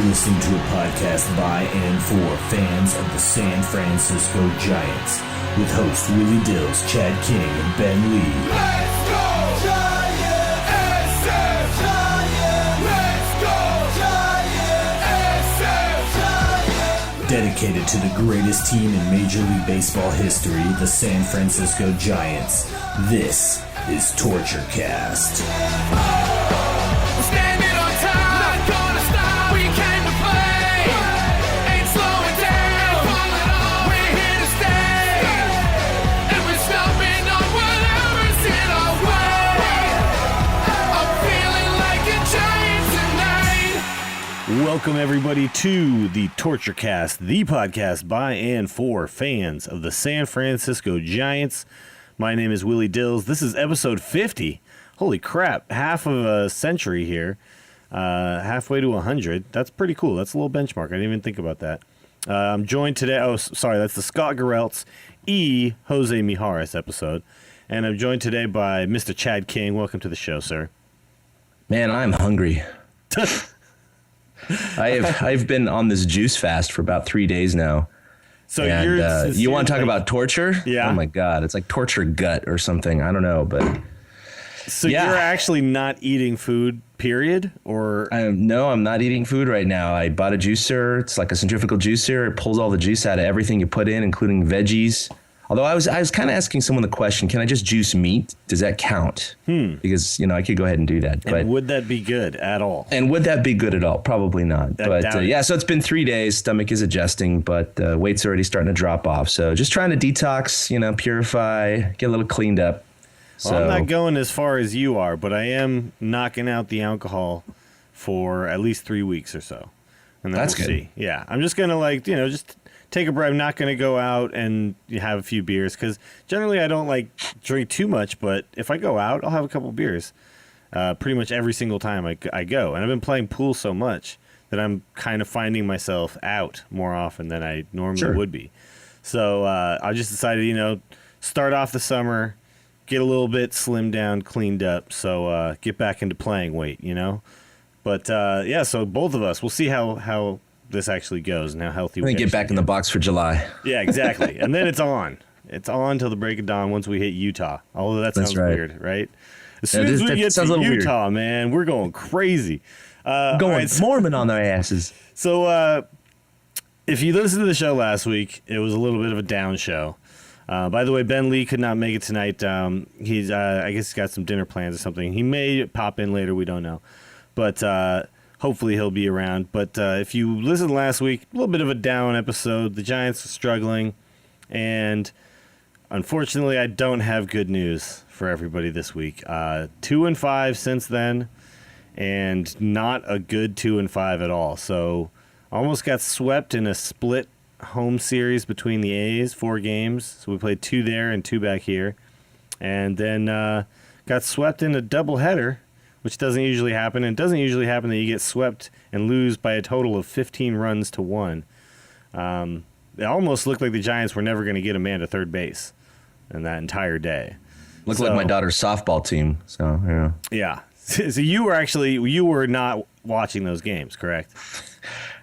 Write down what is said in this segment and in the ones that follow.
listening to a podcast by and for fans of the San Francisco Giants with hosts Willie Dills, Chad King, and Ben Lee. Let's go Giants! SF Giants! Let's go Giants! SF Giants! Dedicated to the greatest team in Major League Baseball history, the San Francisco Giants. This is Torture Cast. Welcome, everybody, to the Torture Cast, the podcast by and for fans of the San Francisco Giants. My name is Willie Dills. This is episode 50. Holy crap, half of a century here, halfway to 100. That's pretty cool. That's a little benchmark. I didn't even think about that. I'm joined today, that's the Scott Garrelts Jose Mijares episode. And I'm joined today by Mr. Chad King. Welcome to the show, sir. Man, I'm hungry. I've been on this juice fast for about 3 days now. So you want to talk about torture? Yeah. Oh my God, it's like torture gut or something. I don't know, but so yeah. You're actually not eating food, period, or no, I'm not eating food right now. I bought a juicer. It's like a centrifugal juicer. It pulls all the juice out of everything you put in, including veggies. Although I was kind of asking someone the question, can I just juice meat? Does that count? Because, I could go ahead and do that. And but would that be good at all? And would that be good at all? Probably not. So it's been 3 days. Stomach is adjusting, but weight's already starting to drop off. So just trying to detox, purify, get a little cleaned up. Well, I'm not going as far as you are, but I am knocking out the alcohol for at least 3 weeks or so. And then That's we'll good. see. Yeah, I'm just going to just take a break. I'm not going to go out and have a few beers because generally I don't drink too much. But if I go out, I'll have a couple beers pretty much every single time I go. And I've been playing pool so much that I'm kind of finding myself out more often than I normally would be. So I just decided, start off the summer, get a little bit slimmed down, cleaned up. So get back into playing weight, But so both of us, we'll see how this actually goes and how healthy we get back in the box for July. Yeah, exactly. And then it's on. It's on till the break of dawn once we hit Utah. Although that sounds weird, right? As soon as we get to Utah, man, we're going crazy. Mormon on their asses. So if you listened to the show last week, it was a little bit of a down show. By the way, Ben Lee could not make it tonight. He's I guess he's got some dinner plans or something. He may pop in later. We don't know. But hopefully he'll be around. But if you listened last week, a little bit of a down episode. The Giants are struggling. And unfortunately, I don't have good news for everybody this week. 2-5 since then. And not a good 2-5 at all. So almost got swept in a split home series between the A's, 4 games. So we played 2 there and 2 back here. And then got swept in a doubleheader, which doesn't usually happen. And it doesn't usually happen that you get swept and lose by a total of 15 runs to 1. It almost looked like the Giants were never going to get a man to third base in that entire day. Looked like my daughter's softball team. So, yeah. Yeah. So you were not watching those games, correct?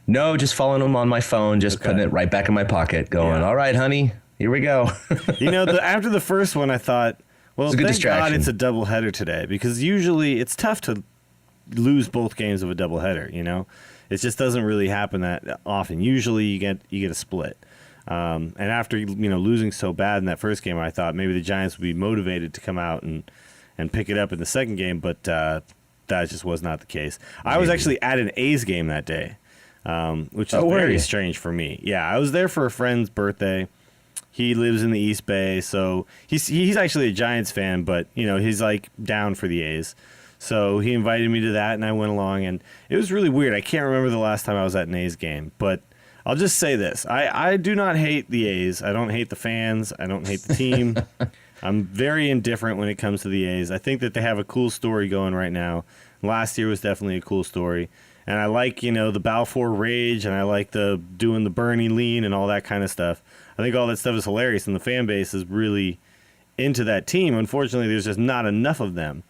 No, just following them on my phone, putting it right back in my pocket, going, all right, honey, here we go. After the first one, I thought, well, thank God it's a doubleheader today, because usually it's tough to lose both games of a doubleheader, It just doesn't really happen that often. Usually you get a split. And after, losing so bad in that first game, I thought maybe the Giants would be motivated to come out and pick it up in the second game, but that just was not the case. I was actually at an A's game that day, which is very strange for me. Yeah, I was there for a friend's birthday. He lives in the East Bay, so he's actually a Giants fan, but he's down for the A's. So he invited me to that, and I went along, and it was really weird. I can't remember the last time I was at an A's game, but I'll just say this: I do not hate the A's. I don't hate the fans. I don't hate the team. I'm very indifferent when it comes to the A's. I think that they have a cool story going right now. Last year was definitely a cool story. And I like, the Balfour Rage, and I like doing the Bernie lean and all that kind of stuff. I think all that stuff is hilarious, and the fan base is really into that team. Unfortunately, there's just not enough of them.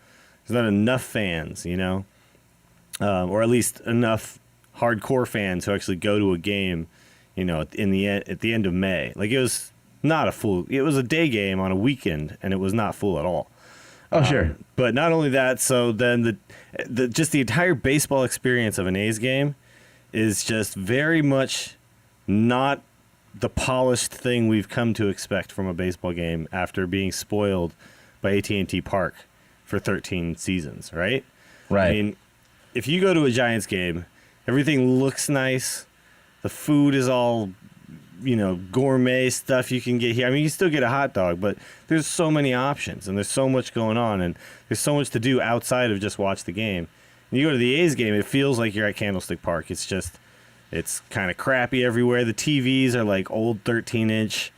There's not enough fans, or at least enough hardcore fans who actually go to a game, at the end of May. Like it was not a full. It was a day game on a weekend, and it was not full at all. Oh, sure. But not only that, so then just the entire baseball experience of an A's game is just very much not the polished thing we've come to expect from a baseball game after being spoiled by AT&T Park for 13 seasons, right? Right. I mean, if you go to a Giants game, everything looks nice. The food is all, gourmet stuff you can get here. I mean, you still get a hot dog, but there's so many options, and there's so much going on, and there's so much to do outside of just watch the game. When you go to the A's game, it feels like you're at Candlestick Park. It's kind of crappy everywhere. The TVs are like old 13-inch,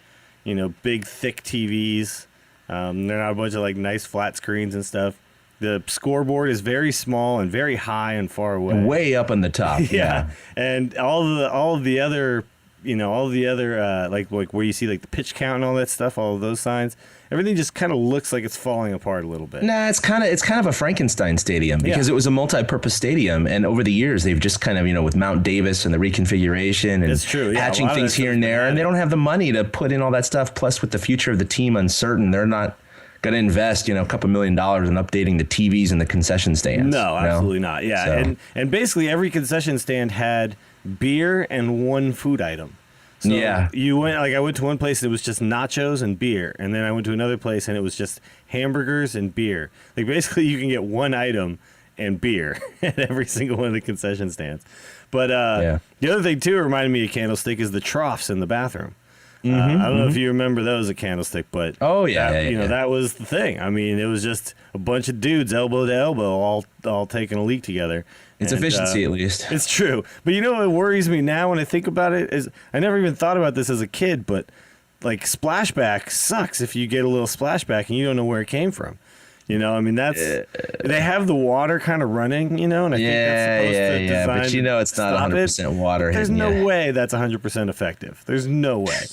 big, thick TVs. They're not a bunch of like nice flat screens and stuff. The scoreboard is very small and very high and far away. Way up on the top. Yeah. And all of the other like where you see like the pitch count and all that stuff, all of those signs, everything just kind of looks like it's falling apart a little bit. Nah, it's kind of a Frankenstein stadium because it was a multi-purpose stadium, and over the years they've just kind of with Mount Davis and the reconfiguration and it's true. Yeah, hatching things here and there, and they don't have the money to put in all that stuff. Plus, with the future of the team uncertain, they're not going to invest a couple $1 million in updating the TVs and the concession stands. No, absolutely not. Yeah, So. And basically every concession stand had beer and one food item. So I went to one place and it was just nachos and beer, and then I went to another place and it was just hamburgers and beer. Like basically you can get one item and beer at every single one of the concession stands. But the other thing too reminded me of Candlestick is the troughs in the bathroom. I don't know if you remember those at Candlestick, but that was the thing. I mean, it was just a bunch of dudes elbow to elbow all taking a leak together. It's efficiency, at least. It's true. But what worries me now when I think about it is I never even thought about this as a kid, but like splashback sucks if you get a little splashback and you don't know where it came from. I mean, they have the water kind of running, and I think that's supposed to design but it's not 100% water. There's no way that's 100% effective. There's no way.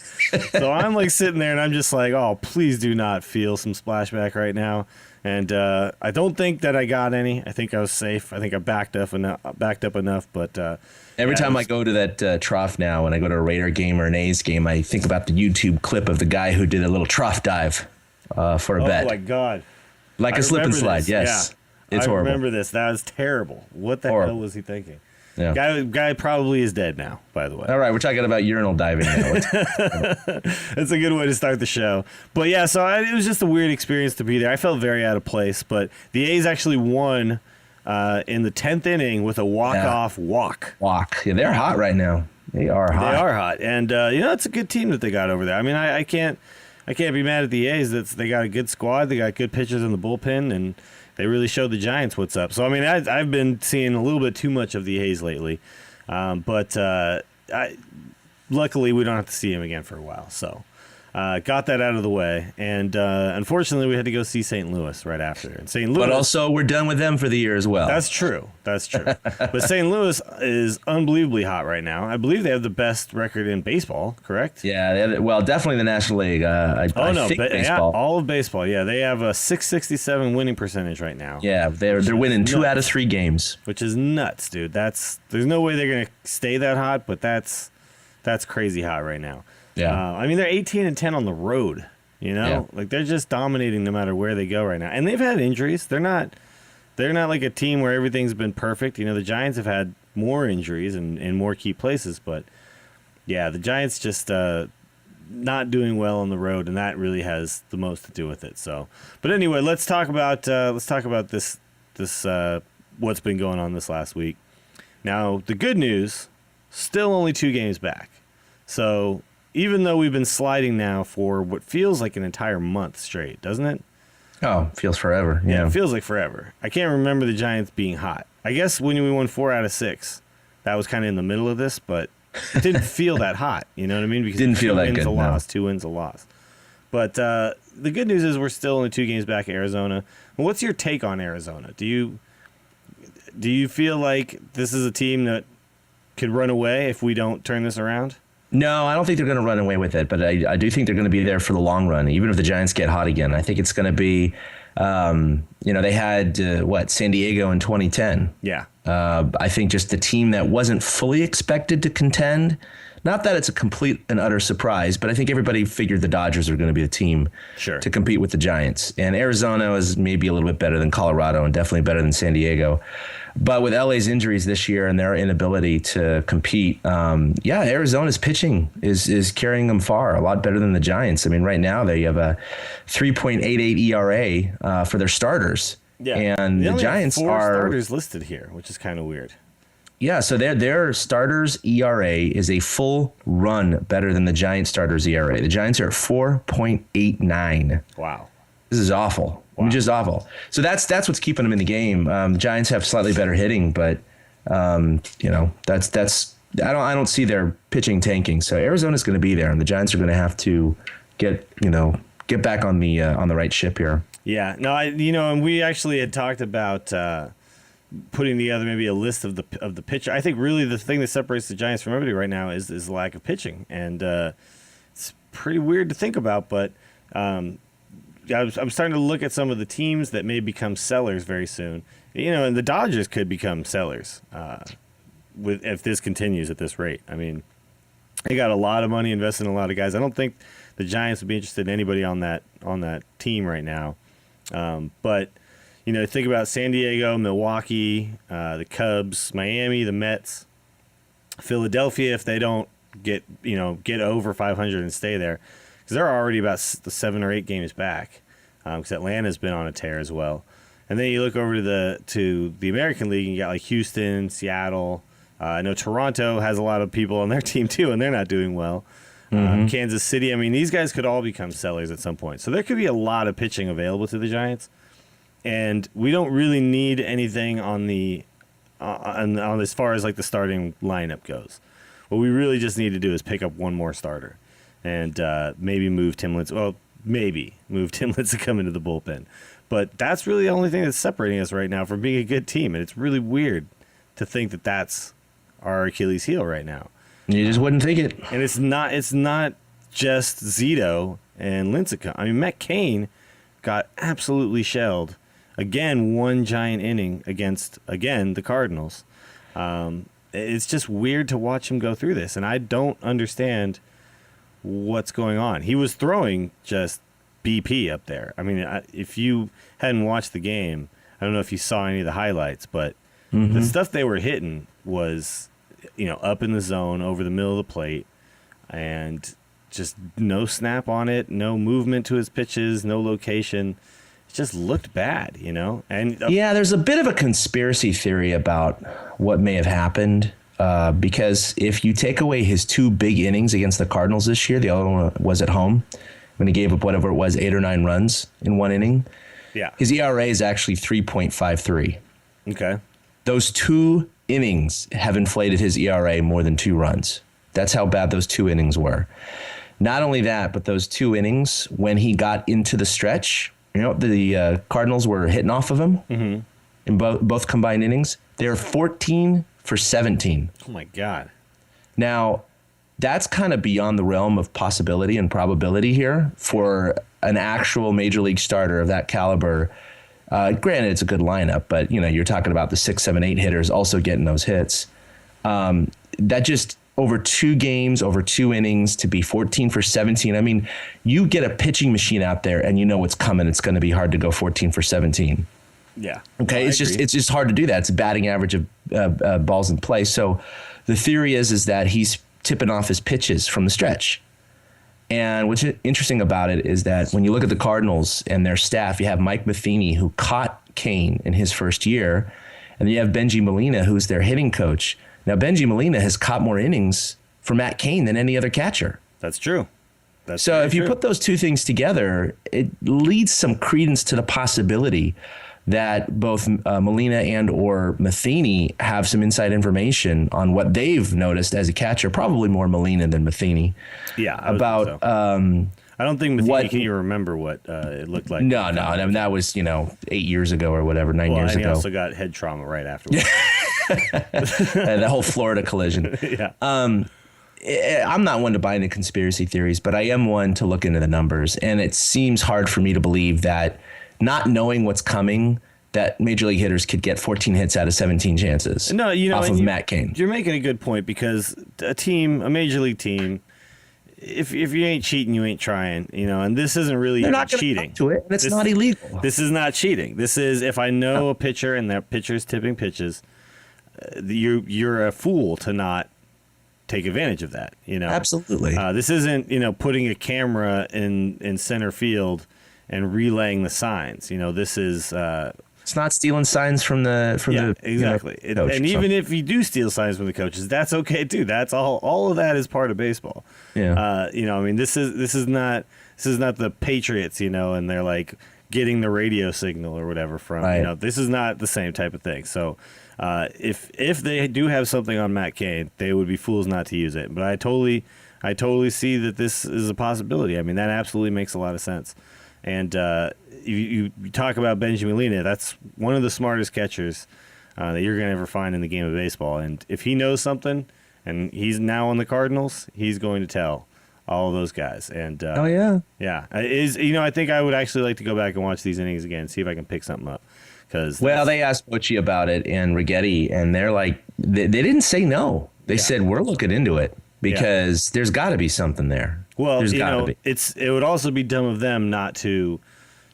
So I'm like sitting there and I'm just like, oh, please do not feel some splashback right now. And I don't think that I got any. I think I was safe. I think I backed up enough. But every time I go to that trough now, when I go to a Raider game or an A's game, I think about the YouTube clip of the guy who did a little trough dive for a bet. Oh my God. Like a slip and slide, yes. Yeah. It's horrible. I remember this. That was terrible. What the hell was he thinking? Yeah. Guy probably is dead now, by the way. All right, we're talking about urinal diving now. That's a good way to start the show. But yeah, so it was just a weird experience to be there. I felt very out of place, but the A's actually won in the 10th inning with a walk-off walk. Yeah, they're hot right now. They are hot. They are hot. And, it's a good team that they got over there. I mean, I can't be mad at the A's. They got a good squad. They got good pitchers in the bullpen, and they really showed the Giants what's up. So, I mean, I've been seeing a little bit too much of the A's lately. But luckily, we don't have to see him again for a while. So, got that out of the way. And unfortunately, we had to go see St. Louis right after. And St. Louis, but also, we're done with them for the year as well. That's true. But St. Louis is unbelievably hot right now. I believe they have the best record in baseball, correct? Yeah, definitely the National League. Baseball. Yeah, all of baseball. Yeah, they have a .667 winning percentage right now. Yeah, they're winning 2 out of 3 games, which is nuts, dude. There's no way they're gonna stay that hot, but that's crazy hot right now. Yeah, I mean they're 18-10 on the road. Like they're just dominating no matter where they go right now, and they've had injuries. They're not like a team where everything's been perfect. The Giants have had more injuries in more key places, but yeah, the Giants just not doing well on the road, and that really has the most to do with it. So, but anyway, let's talk about this what's been going on this last week. Now, the good news, still only 2 games back. So, even though we've been sliding now for what feels like an entire month straight, doesn't it? Oh, feels forever. Yeah, it feels like forever. I can't remember the Giants being hot. I guess when we won 4 out of 6, that was kind of in the middle of this, but it didn't feel that hot. You know what I mean? Because didn't feel that good. 2 wins, a loss. But the good news is we're still only 2 games back at Arizona. Well, what's your take on Arizona? Do you feel like this is a team that could run away if we don't turn this around? No, I don't think they're going to run away with it, but I do think they're going to be there for the long run, even if the Giants get hot again. I think it's going to be, they had, San Diego in 2010. Yeah. I think just the team that wasn't fully expected to contend. Not that it's a complete and utter surprise, but I think everybody figured the Dodgers are going to be the team to compete with the Giants. And Arizona is maybe a little bit better than Colorado and definitely better than San Diego. But with LA's injuries this year and their inability to compete, Arizona's pitching is carrying them far, a lot better than the Giants. I mean, right now they have a 3.88 ERA for their starters. Yeah. And the Giants have 4 are starters listed here, which is kind of weird. Yeah, so their starters ERA is a full run better than the Giants starters ERA. The Giants are at 4.89. Wow. This is awful. Wow. I mean, just awful. So that's what's keeping them in the game. The Giants have slightly better hitting, but that's I don't see their pitching tanking. So Arizona's going to be there, and the Giants are going to have to get back on the right ship here. Yeah. No, and we actually had talked about putting together maybe a list of the pitcher. I think really the thing that separates the Giants from everybody right now is the lack of pitching, and it's pretty weird to think about. But I'm starting to look at some of the teams that may become sellers very soon. And the Dodgers could become sellers if this continues at this rate. I mean, they got a lot of money invested in a lot of guys. I don't think the Giants would be interested in anybody on that team right now, but. Think about San Diego, Milwaukee, the Cubs, Miami, the Mets, Philadelphia. If they don't get over 500 and stay there, because they're already about 7 or 8 games back. Because Atlanta's been on a tear as well. And then you look over to the American League, and you got like Houston, Seattle. I know Toronto has a lot of people on their team too, and they're not doing well. Kansas City. I mean, these guys could all become sellers at some point. So there could be a lot of pitching available to the Giants. And we don't really need anything on as far as like the starting lineup goes. What we really just need to do is pick up one more starter, and maybe move Tim Lincecum. Well, maybe move Tim Lincecum into the bullpen. But that's really the only thing that's separating us right now from being a good team, and it's really weird to think that that's our Achilles heel right now. You just wouldn't think it. And it's not just Zito and Lincecum. I mean, Matt Cain got absolutely shelled. Again, one giant inning against, the Cardinals. It's just weird to watch him go through this, and I don't understand what's going on. He was throwing just BP up there. I mean, if you hadn't watched the game, I don't know if you saw any of the highlights, but the stuff they were hitting was, up in the zone, over the middle of the plate, and just no snap on it, no movement to his pitches, no location. Just looked bad, And there's a bit of a conspiracy theory about what may have happened because if you take away his 2 big innings against the Cardinals this year, the other one was at home when he gave up whatever it was, 8 or 9 runs in one inning. Yeah, his ERA is actually 3.53. Okay, those 2 innings have inflated his ERA more than 2 runs. That's how bad those 2 innings were. Not only that, but those 2 innings when he got into the stretch. The Cardinals were hitting off of him in both combined innings. They're 14 for 17. Oh, my God. Now, that's kind of beyond the realm of possibility and probability here for an actual major league starter of that caliber. Granted, it's a good lineup, but, you're talking about the 6, 7, 8 hitters also getting those hits. That just... over 2 games, over 2 innings to be 14 for 17. I mean, you get a pitching machine out there and you know what's coming. It's going to be hard to go 14 for 17. Yeah. Okay. It's just hard to do that. It's a batting average of balls in play. So the theory is that he's tipping off his pitches from the stretch. And what's interesting about it is that when you look at the Cardinals and their staff, you have Mike Matheny, who caught Cain in his first year. And then you have Benji Molina, who's their hitting coach. Now, Benji Molina has caught more innings for Matt Cain than any other catcher. That's true. So if you put those 2 things together, it leads some credence to the possibility that both Molina and or Matheny have some inside information on what they've noticed as a catcher, probably more Molina than Matheny. Yeah. About I don't think Matheny can even remember what it looked like. No. I mean, that was, 8 years ago or whatever, 9 years ago. He also got head trauma right afterwards. The whole Florida collision. Yeah. I'm not one to buy into conspiracy theories, but I am one to look into the numbers. And it seems hard for me to believe that not knowing what's coming that major league hitters could get 14 hits out of 17 chances. No, off of Matt Cain. You're making a good point, because a major league team, if you ain't cheating, you ain't trying, and this isn't really cheating. To it, and it's not illegal. This is not cheating. This is, if I know a pitcher and that pitcher's tipping pitches, you're a fool to not take advantage of that. Absolutely. This isn't putting a camera in center field and relaying the signs. This is. It's not stealing signs from the exactly. Coach, and even if you do steal signs from the coaches, that's okay too. That's all of that is part of baseball. Yeah. This is not the Patriots, and they're like getting the radio signal or whatever from. Right. This is not the same type of thing. So if they do have something on Matt Cain, they would be fools not to use it. But I totally see that this is a possibility. I mean, that absolutely makes a lot of sense. And you talk about Benjamin Molina. That's one of the smartest catchers that you're going to ever find in the game of baseball. And if he knows something, and he's now on the Cardinals, he's going to tell all of those guys. And yeah, I think I would actually like to go back and watch these innings again, see if I can pick something up. They asked Butchie about it and Righetti, and they're like, they didn't say no. They said, we're looking into it, because there's got to be something there. Well, it would also be dumb of them not to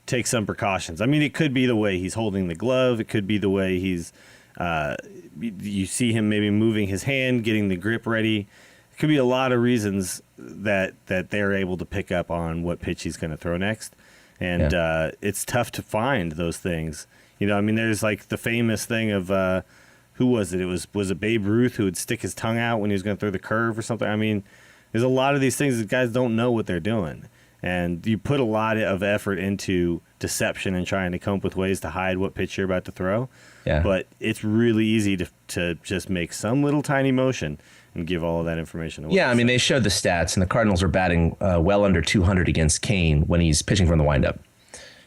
take some precautions. I mean, it could be the way he's holding the glove. It could be the way he's you see him maybe moving his hand, getting the grip ready. It could be a lot of reasons that they're able to pick up on what pitch he's going to throw next. And it's tough to find those things. There's like the famous thing of who was it? Was it Babe Ruth who would stick his tongue out when he was going to throw the curve or something? I mean, there's a lot of these things that guys don't know what they're doing. And you put a lot of effort into deception and trying to come up with ways to hide what pitch you're about to throw. Yeah. But it's really easy to just make some little tiny motion and give all of that information away. Yeah, they showed the stats, and the Cardinals are batting well under 200 against Cain when he's pitching from the windup.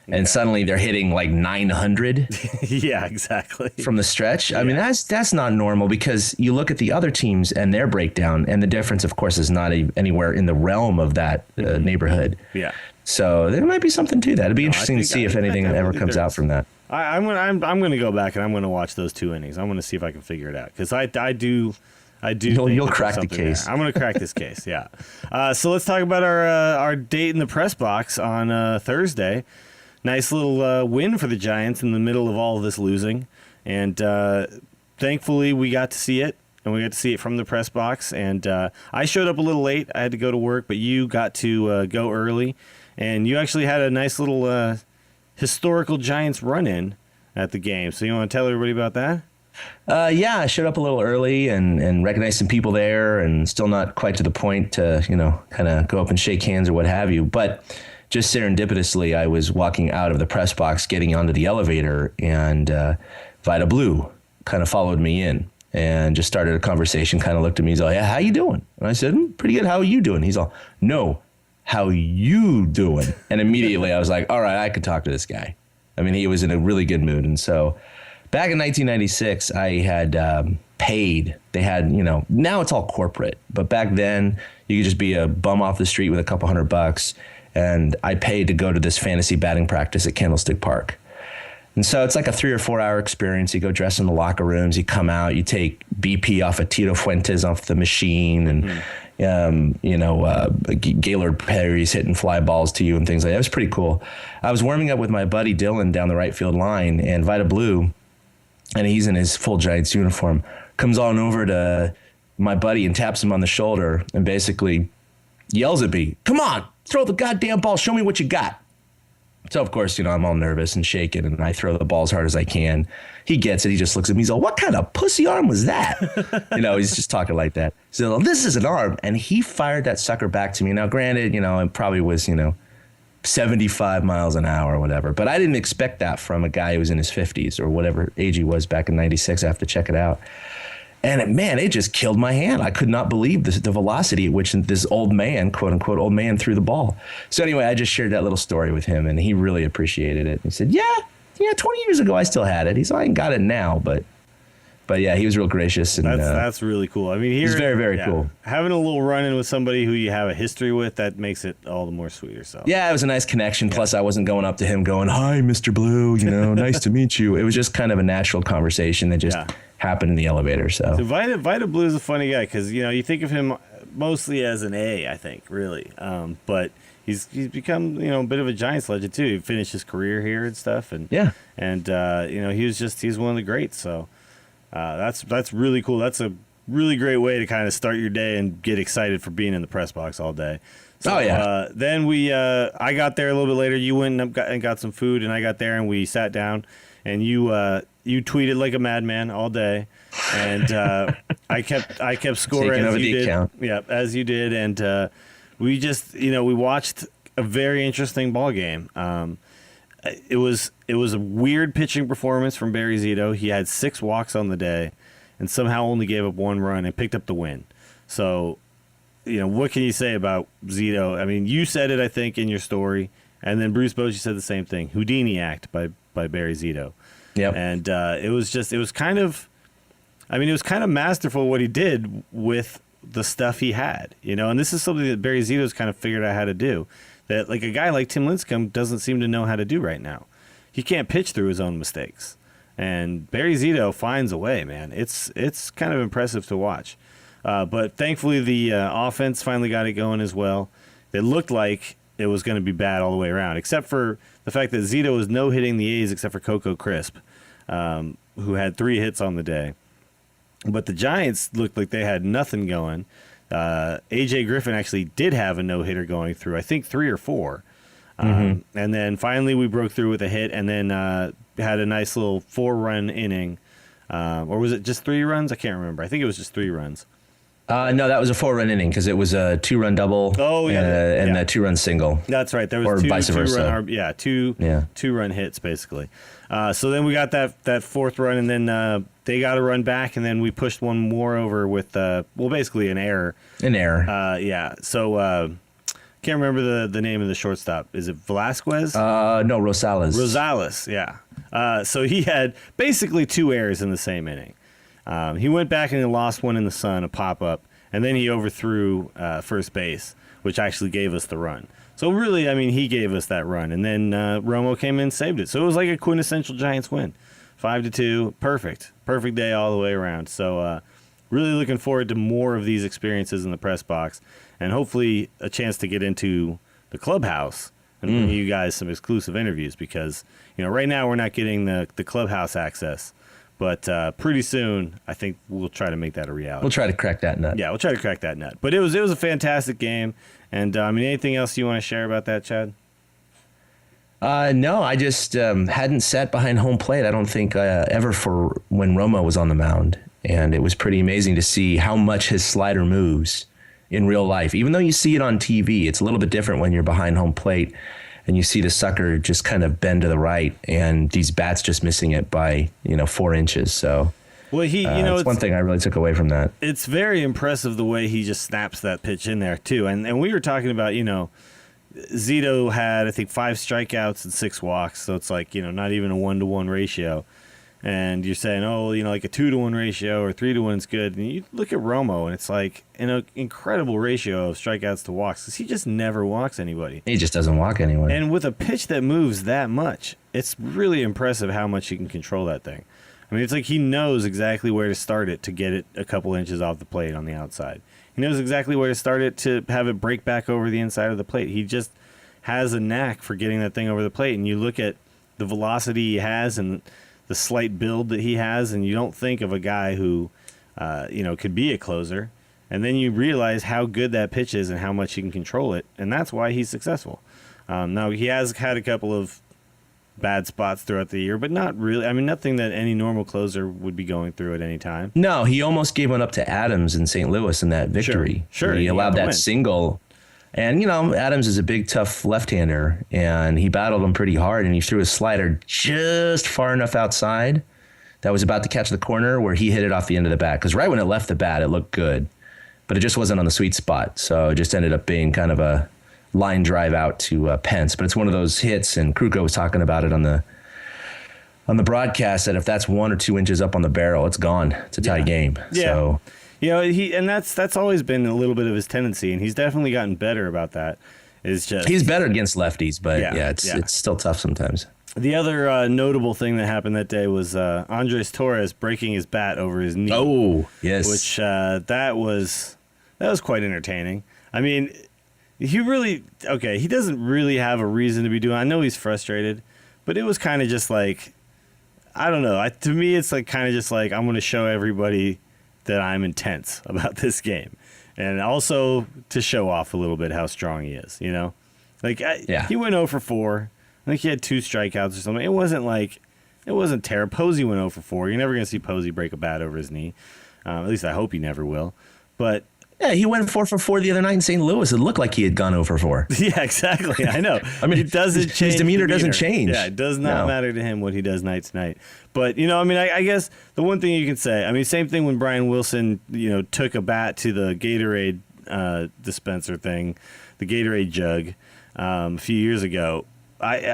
And suddenly they're hitting like 900. Yeah, exactly. From the stretch. I mean, that's not normal, because you look at the other teams and their breakdown, and the difference, of course, is not anywhere in the realm of that neighborhood. Yeah. So there might be something to that. It'd be interesting to see if anything ever comes out from that. I'm going to go back and I'm going to watch those two innings. I'm going to see if I can figure it out, because I do. You'll crack the case. I'm going to crack this case. Yeah. So let's talk about our date in the press box on Thursday. Nice little win for the Giants in the middle of all of this losing. And thankfully we got to see it, and we got to see it from the press box. And I showed up a little late. I had to go to work, but you got to go early. And you actually had a nice little historical Giants run-in at the game. So you want to tell everybody about that? I showed up a little early and recognized some people there, and still not quite to the point to, kind of go up and shake hands or what have you. But just serendipitously, I was walking out of the press box, getting onto the elevator, and Vida Blue kind of followed me in and just started a conversation, kind of looked at me. He's all, yeah, how you doing? And I said, pretty good. How are you doing? He's all, no, how you doing? And immediately I was like, all right, I could talk to this guy. He was in a really good mood. And so back in 1996, I had paid. They had, now it's all corporate, but back then you could just be a bum off the street with a couple $100. And I paid to go to this fantasy batting practice at Candlestick Park. And so it's like a 3 or 4 hour experience. You go dress in the locker rooms, you come out, you take BP off of Tito Fuentes off the machine, and Gaylord Perry's hitting fly balls to you and things like that. It was pretty cool. I was warming up with my buddy Dylan down the right field line, and Vida Blue, and he's in his full Giants uniform, comes on over to my buddy and taps him on the shoulder and basically yells at me, come on, throw the goddamn ball. Show me what you got. So, of course, I'm all nervous and shaking, and I throw the ball as hard as I can. He gets it. He just looks at me. He's all, what kind of pussy arm was that? He's just talking like that. So, this is an arm. And he fired that sucker back to me. Now, granted, it probably was, 75 miles an hour or whatever. But I didn't expect that from a guy who was in his 50s or whatever age he was back in 96. I have to check it out. And it just killed my hand. I could not believe the velocity at which this old man, quote unquote, old man threw the ball. So anyway, I just shared that little story with him, and he really appreciated it. He said, yeah, 20 years ago I still had it. He's like, I ain't got it now, but But yeah, he was real gracious. And that's really cool. I mean, he's very, very cool. Having a little run-in with somebody who you have a history with, that makes it all the more sweeter. So yeah, it was a nice connection. Yeah. Plus, I wasn't going up to him going, "Hi, Mr. Blue, nice to meet you." It was just kind of a natural conversation that just happened in the elevator. So Vita Blue is a funny guy because you think of him mostly as an A, I think, really. But he's become a bit of a Giants legend too. He finished his career here and stuff, and he's one of the greats. So. That's really cool. That's a really great way to kind of start your day and get excited for being in the press box all day. So, then I got there a little bit later. You went and got some food, and I got there and we sat down, and you tweeted like a madman all day, and I kept score as you did. Account. Yeah, as you did, and we just we watched a very interesting ball game. It was a weird pitching performance from Barry Zito. He had 6 walks on the day and somehow only gave up 1 run and picked up the win. So, what can you say about Zito? I mean, you said it, I think, in your story, and then Bruce Bochy said the same thing. Houdini act by Barry Zito. Yep. And it was kind of masterful what he did with the stuff he had, and this is something that Barry Zito's kind of figured out how to do. That like a guy like Tim Lincecum doesn't seem to know how to do right now. He can't pitch through his own mistakes, and Barry Zito finds a way. Man, it's kind of impressive to watch. But thankfully, the offense finally got it going as well. It looked like it was going to be bad all the way around, except for the fact that Zito was no hitting the A's except for Coco Crisp, who had 3 hits on the day. But the Giants looked like they had nothing going. A.J. Griffin actually did have a no-hitter going through, I think 3 or 4. And then finally we broke through with a hit and then had a nice little 4-run inning. Or was it just 3 runs? I can't remember. I think it was just 3 runs. No, that was a 4-run inning because it was a 2-run double and a 2-run single. That's right. There was vice versa. Two-run hits, basically. So then we got that 4th run, and then they got a run back, and then we pushed one more over with, basically an error. So can't remember the name of the shortstop. Is it Velasquez? No, Rosales. Rosales, yeah. So he had basically 2 errors in the same inning. He went back and he lost one in the sun, a pop-up, and then he overthrew first base, which actually gave us the run. So really, I mean, he gave us that run, and then Romo came in and saved it. So it was like a quintessential Giants win. 5-2, perfect day all the way around. So really looking forward to more of these experiences in the press box, and hopefully a chance to get into the clubhouse and bring you guys some exclusive interviews because right now we're not getting the clubhouse access. But pretty soon, I think we'll try to make that a reality. We'll try to crack that nut. Yeah, we'll try to crack that nut. But it was a fantastic game. And, anything else you want to share about that, Chad? No, I just hadn't sat behind home plate, I don't think, ever for when Romo was on the mound. And it was pretty amazing to see how much his slider moves in real life. Even though you see it on TV, it's a little bit different when you're behind home plate. And you see the sucker just kind of bend to the right, and these bats just missing it by 4 inches. So, well, it's one thing I really took away from that. It's very impressive the way he just snaps that pitch in there too. And we were talking about Zito had I think 5 strikeouts and 6 walks, so it's like not even a 1-to-1 ratio. And you're saying, like a 2-to-1 ratio or 3-to-1 is good. And you look at Romo, and it's like an incredible ratio of strikeouts to walks because he just never walks anybody. He just doesn't walk anyone. And with a pitch that moves that much, it's really impressive how much he can control that thing. I mean, it's like he knows exactly where to start it to get it a couple inches off the plate on the outside. He knows exactly where to start it to have it break back over the inside of the plate. He just has a knack for getting that thing over the plate. And you look at the velocity he has and the slight build that he has, and you don't think of a guy who, could be a closer. And then you realize how good that pitch is and how much he can control it, and that's why he's successful. Now, he has had a couple of bad spots throughout the year, but not really. I mean, nothing that any normal closer would be going through at any time. No, he almost gave one up to Adams in St. Louis in that victory. Sure. He allowed that single. And, Adams is a big, tough left-hander, and he battled him pretty hard, and he threw his slider just far enough outside that was about to catch the corner where he hit it off the end of the bat. Because right when it left the bat, it looked good, but it just wasn't on the sweet spot. So it just ended up being kind of a line drive out to Pence. But it's one of those hits, and Kruko was talking about it on on the broadcast that if that's 1 or 2 inches up on the barrel, it's gone. It's a tie game. Yeah. So, that's always been a little bit of his tendency, and he's definitely gotten better about that. He's better against lefties, but it's still tough sometimes. The other notable thing that happened that day was Andres Torres breaking his bat over his knee. Oh, yes. Which that was quite entertaining. I mean, he doesn't really have a reason to be doing. I know he's frustrated, but it was kind of just like, I don't know. To me, it's like kind of just like, I'm going to show everybody that I'm intense about this game, and also to show off a little bit how strong he is. He went 0 for 4. I think he had 2 strikeouts or something. It wasn't terrible. Posey went 0 for 4. You're never going to see Posey break a bat over his knee. At least I hope he never will. But yeah, he went 4 for 4 the other night in St. Louis. It looked like he had gone 0 for 4. Yeah, exactly. I know. I mean, it doesn't change. His demeanor doesn't change. Yeah, it does not matter to him what he does night to night. But, I guess the one thing you can say, same thing when Brian Wilson, took a bat to the Gatorade dispenser thing, the Gatorade jug a few years ago.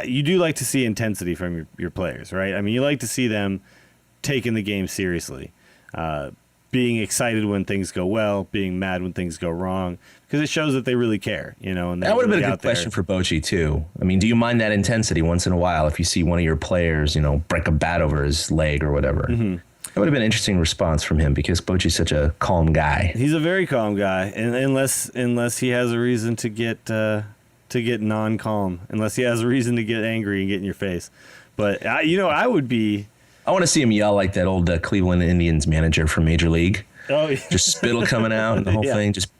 You do like to see intensity from your players, right? You like to see them taking the game seriously, being excited when things go well, being mad when things go wrong, because it shows that they really care, And that would have been a good question for Bochy, too. Do you mind that intensity once in a while if you see one of your players, break a bat over his leg or whatever? Mm-hmm. That would have been an interesting response from him because Bochy's such a calm guy. He's a very calm guy, and unless he has a reason to get non-calm, unless he has a reason to get angry and get in your face. But, I would be... I want to see him yell like that old Cleveland Indians manager from Major League. Oh, yeah. Just spittle coming out and the whole thing. Just,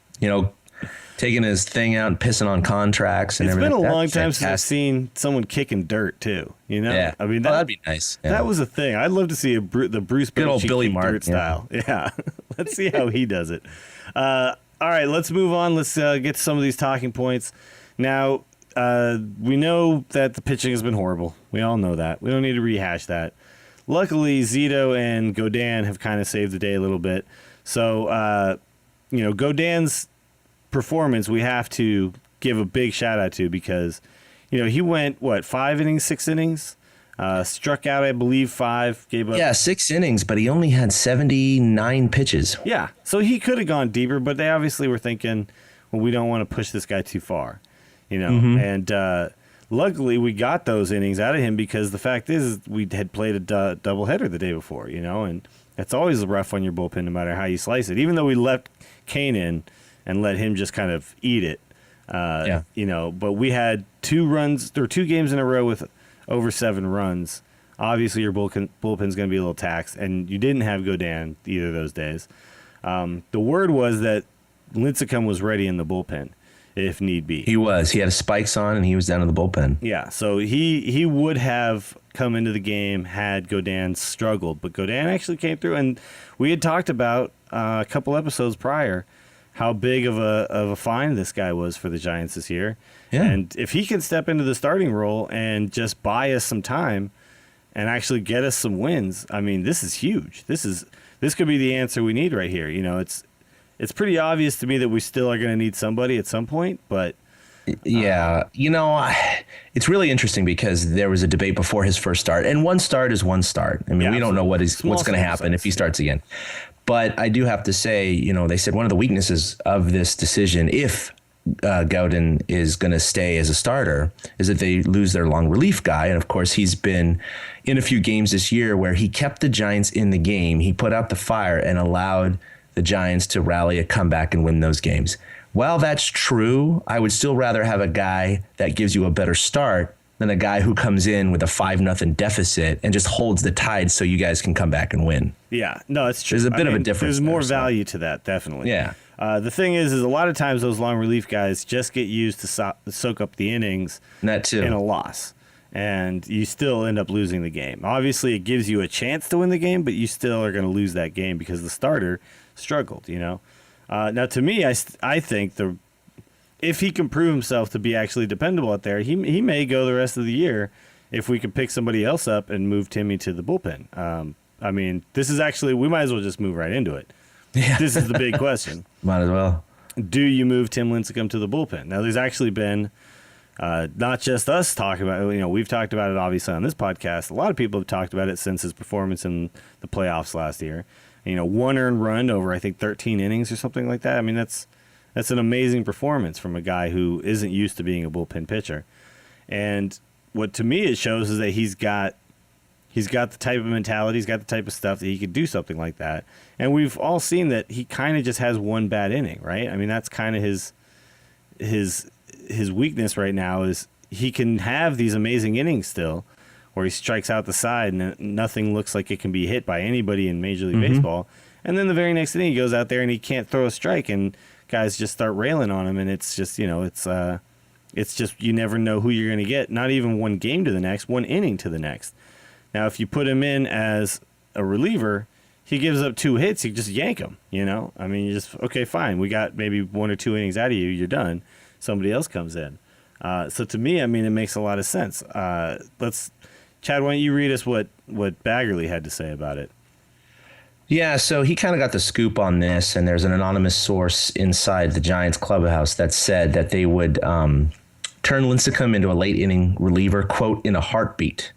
taking his thing out and pissing on contracts and everything. It's been a long time since I've seen someone kicking dirt, too. Yeah. That'd be nice. Yeah. That was a thing. I'd love to see the Bruce good old Billy Martin dirt style. Yeah. Let's see how he does it. All right, let's move on. Let's get to some of these talking points. Now, we know that the pitching has been horrible. We all know that. We don't need to rehash that. Luckily, Zito and Gaudin have kind of saved the day a little bit. So, Gaudin's performance we have to give a big shout out to because, he went, 5 innings, 6 innings? Struck out, I believe, 5. Gave up. Yeah, 6 innings, but he only had 79 pitches. Yeah, so he could have gone deeper, but they obviously were thinking, well, we don't want to push this guy too far. And luckily we got those innings out of him because the fact is we had played a doubleheader the day before, and that's always rough on your bullpen no matter how you slice it. Even though we left Kane in and let him just kind of eat it, but we had 2 games in a row with over 7 runs. Obviously your bullpen's going to be a little taxed, and you didn't have Gaudin either of those days. The word was that Lincecum was ready in the bullpen if need be. He was. He had his spikes on, and he was down in the bullpen. Yeah, so he would have come into the game had Gaudin struggled, but Gaudin actually came through, and we had talked about a couple episodes prior how big of a find this guy was for the Giants this year. Yeah. And if he can step into the starting role and just buy us some time and actually get us some wins, this is huge. This could be the answer we need right here. It's pretty obvious to me that we still are going to need somebody at some point, but... Yeah, it's really interesting because there was a debate before his first start, and one start is one start. We don't know what's going to happen if he starts again. But I do have to say, they said one of the weaknesses of this decision, if Gaudin is going to stay as a starter, is that they lose their long relief guy. And, of course, he's been in a few games this year where he kept the Giants in the game. He put out the fire and allowed the Giants to rally a comeback and win those games. While that's true, I would still rather have a guy that gives you a better start than a guy who comes in with a 5-0 deficit and just holds the tide so you guys can come back and win. Yeah, no, it's true. There's a bit of a difference. There's more value to that, definitely. Yeah. The thing is a lot of times those long relief guys just get used to soak up the innings that too. In a loss. And you still end up losing the game. Obviously, it gives you a chance to win the game, but you still are going to lose that game because the starter struggled, Now, to me, I think if he can prove himself to be actually dependable out there, he may go the rest of the year if we can pick somebody else up and move Timmy to the bullpen. This is actually, we might as well just move right into it. Yeah. This is the big question. Might as well. Do you move Tim Lincecum to the bullpen? Now, there's actually been Not just us talking about it. We've talked about it obviously on this podcast. A lot of people have talked about it since his performance in the playoffs last year. 1 earned run over, I think, 13 innings or something like that. I mean, that's an amazing performance from a guy who isn't used to being a bullpen pitcher. And what to me it shows is that he's got the type of mentality, he's got the type of stuff that he could do something like that. And we've all seen that he kind of just has one bad inning, right? I mean, that's kind of his weakness right now is he can have these amazing innings still where he strikes out the side and nothing looks like it can be hit by anybody in Major League Baseball. And then the very next inning he goes out there and he can't throw a strike and guys just start railing on him, and it's just, it's just you never know who you're going to get, not even one game to the next, one inning to the next. Now, if you put him in as a reliever, he gives up 2 hits, you just yank him, I mean, you just, okay, fine, we got maybe 1 or 2 innings out of you, you're done. Somebody else comes in. So to me, I mean, it makes a lot of sense. Chad, why don't you read us what Baggerly had to say about it? Yeah, so he kind of got the scoop on this, and there's an anonymous source inside the Giants clubhouse that said that they would turn Lincecum into a late inning reliever, quote, in a heartbeat,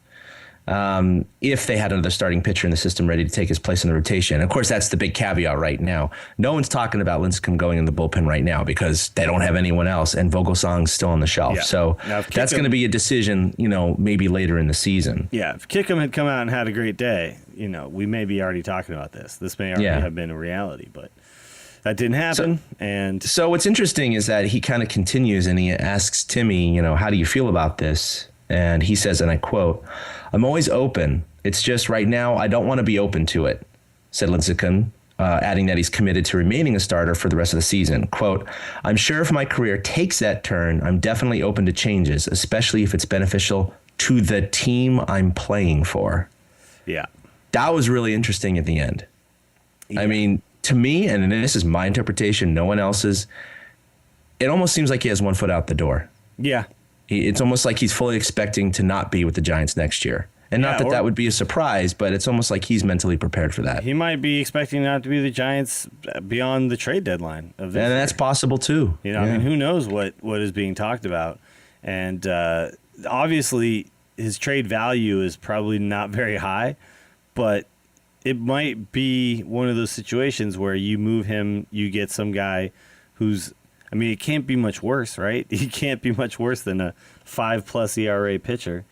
if they had another starting pitcher in the system ready to take his place in the rotation. Of course, that's the big caveat right now. No one's talking about Lincecum going in the bullpen right now because they don't have anyone else, and Vogelsong's still on the shelf. Yeah. So that's going to be a decision, maybe later in the season. Yeah, if Kickham had come out and had a great day, we may be already talking about this. This may already have been a reality, but that didn't happen. So what's interesting is that he kind of continues and he asks Timmy, how do you feel about this? And he says, and I quote, "I'm always open. It's just right now I don't want to be open to it," said Lincecum, adding that he's committed to remaining a starter for the rest of the season. Quote, "I'm sure if my career takes that turn, I'm definitely open to changes, especially if it's beneficial to the team I'm playing for." Yeah. That was really interesting at the end. Yeah. I mean, to me, and this is my interpretation, no one else's, it almost seems like he has 1 foot out the door. Yeah. It's almost like he's fully expecting to not be with the Giants next year. And not that would be a surprise, but it's almost like he's mentally prepared for that. He might be expecting not to be the Giants beyond the trade deadline of this year. That's possible too. I mean, who knows what is being talked about. And obviously his trade value is probably not very high, but it might be one of those situations where you move him, you get some guy who's, I mean, it can't be much worse, right? He can't be much worse than a 5+ ERA pitcher.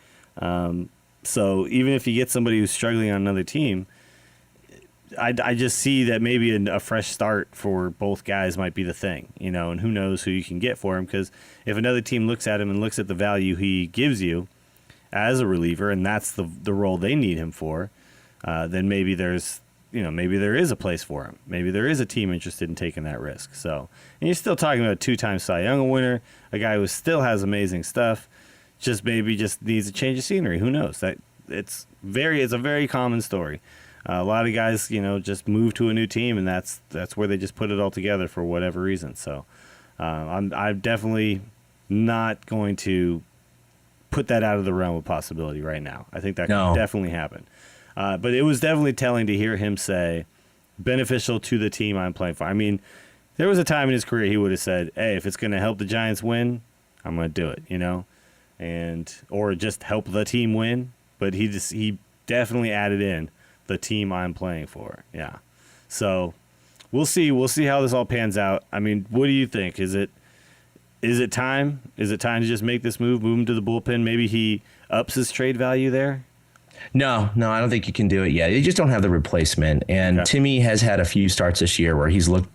So even if you get somebody who's struggling on another team, I just see that maybe a fresh start for both guys might be the thing, and who knows who you can get for him, because if another team looks at him and looks at the value he gives you as a reliever, and that's the role they need him for, then maybe maybe there is a place for him. Maybe there is a team interested in taking that risk. So, and you're still talking about a 2-time Cy Young winner, a guy who still has amazing stuff, just needs a change of scenery. Who knows? It's a very common story. A lot of guys, just move to a new team, and that's where they just put it all together for whatever reason. So, I'm definitely not going to put that out of the realm of possibility right now. I think that could definitely happen. But it was definitely telling to hear him say, beneficial to the team I'm playing for. I mean, there was a time in his career he would have said, hey, if it's going to help the Giants win, I'm going to do it, or just help the team win. But he definitely added in the team I'm playing for. Yeah. So we'll see. We'll see how this all pans out. I mean, what do you think? Is it time? Is it time to just make this move him to the bullpen? Maybe he ups his trade value there? No, I don't think you can do it yet. You just don't have the replacement. And Timmy has had a few starts this year where he's looked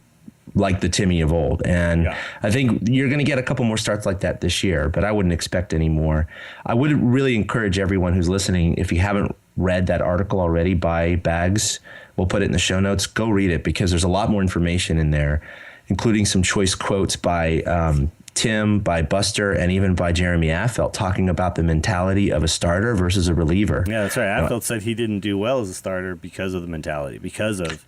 like the Timmy of old. And I think you're going to get a couple more starts like that this year, but I wouldn't expect any more. I would really encourage everyone who's listening, if you haven't read that article already by Bags, we'll put it in the show notes, go read it, because there's a lot more information in there, including some choice quotes by Tim, by Buster, and even by Jeremy Affeldt, talking about the mentality of a starter versus a reliever. Yeah, that's right. Affeldt said he didn't do well as a starter because of the mentality, because of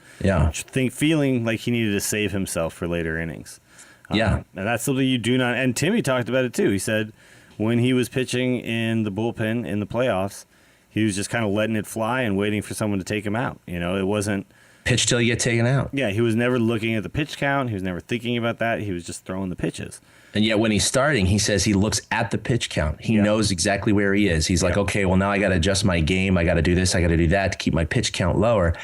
feeling like he needed to save himself for later innings. And that's something you do not. And Timmy talked about it too. He said when he was pitching in the bullpen in the playoffs, he was just kind of letting it fly and waiting for someone to take him out. It wasn't pitch till you get taken out. Yeah, he was never looking at the pitch count. He was never thinking about that. He was just throwing the pitches. And yet when he's starting, he says he looks at the pitch count. He knows exactly where he is. He's like, okay, well, now I got to adjust my game. I got to do this. I got to do that to keep my pitch count lower.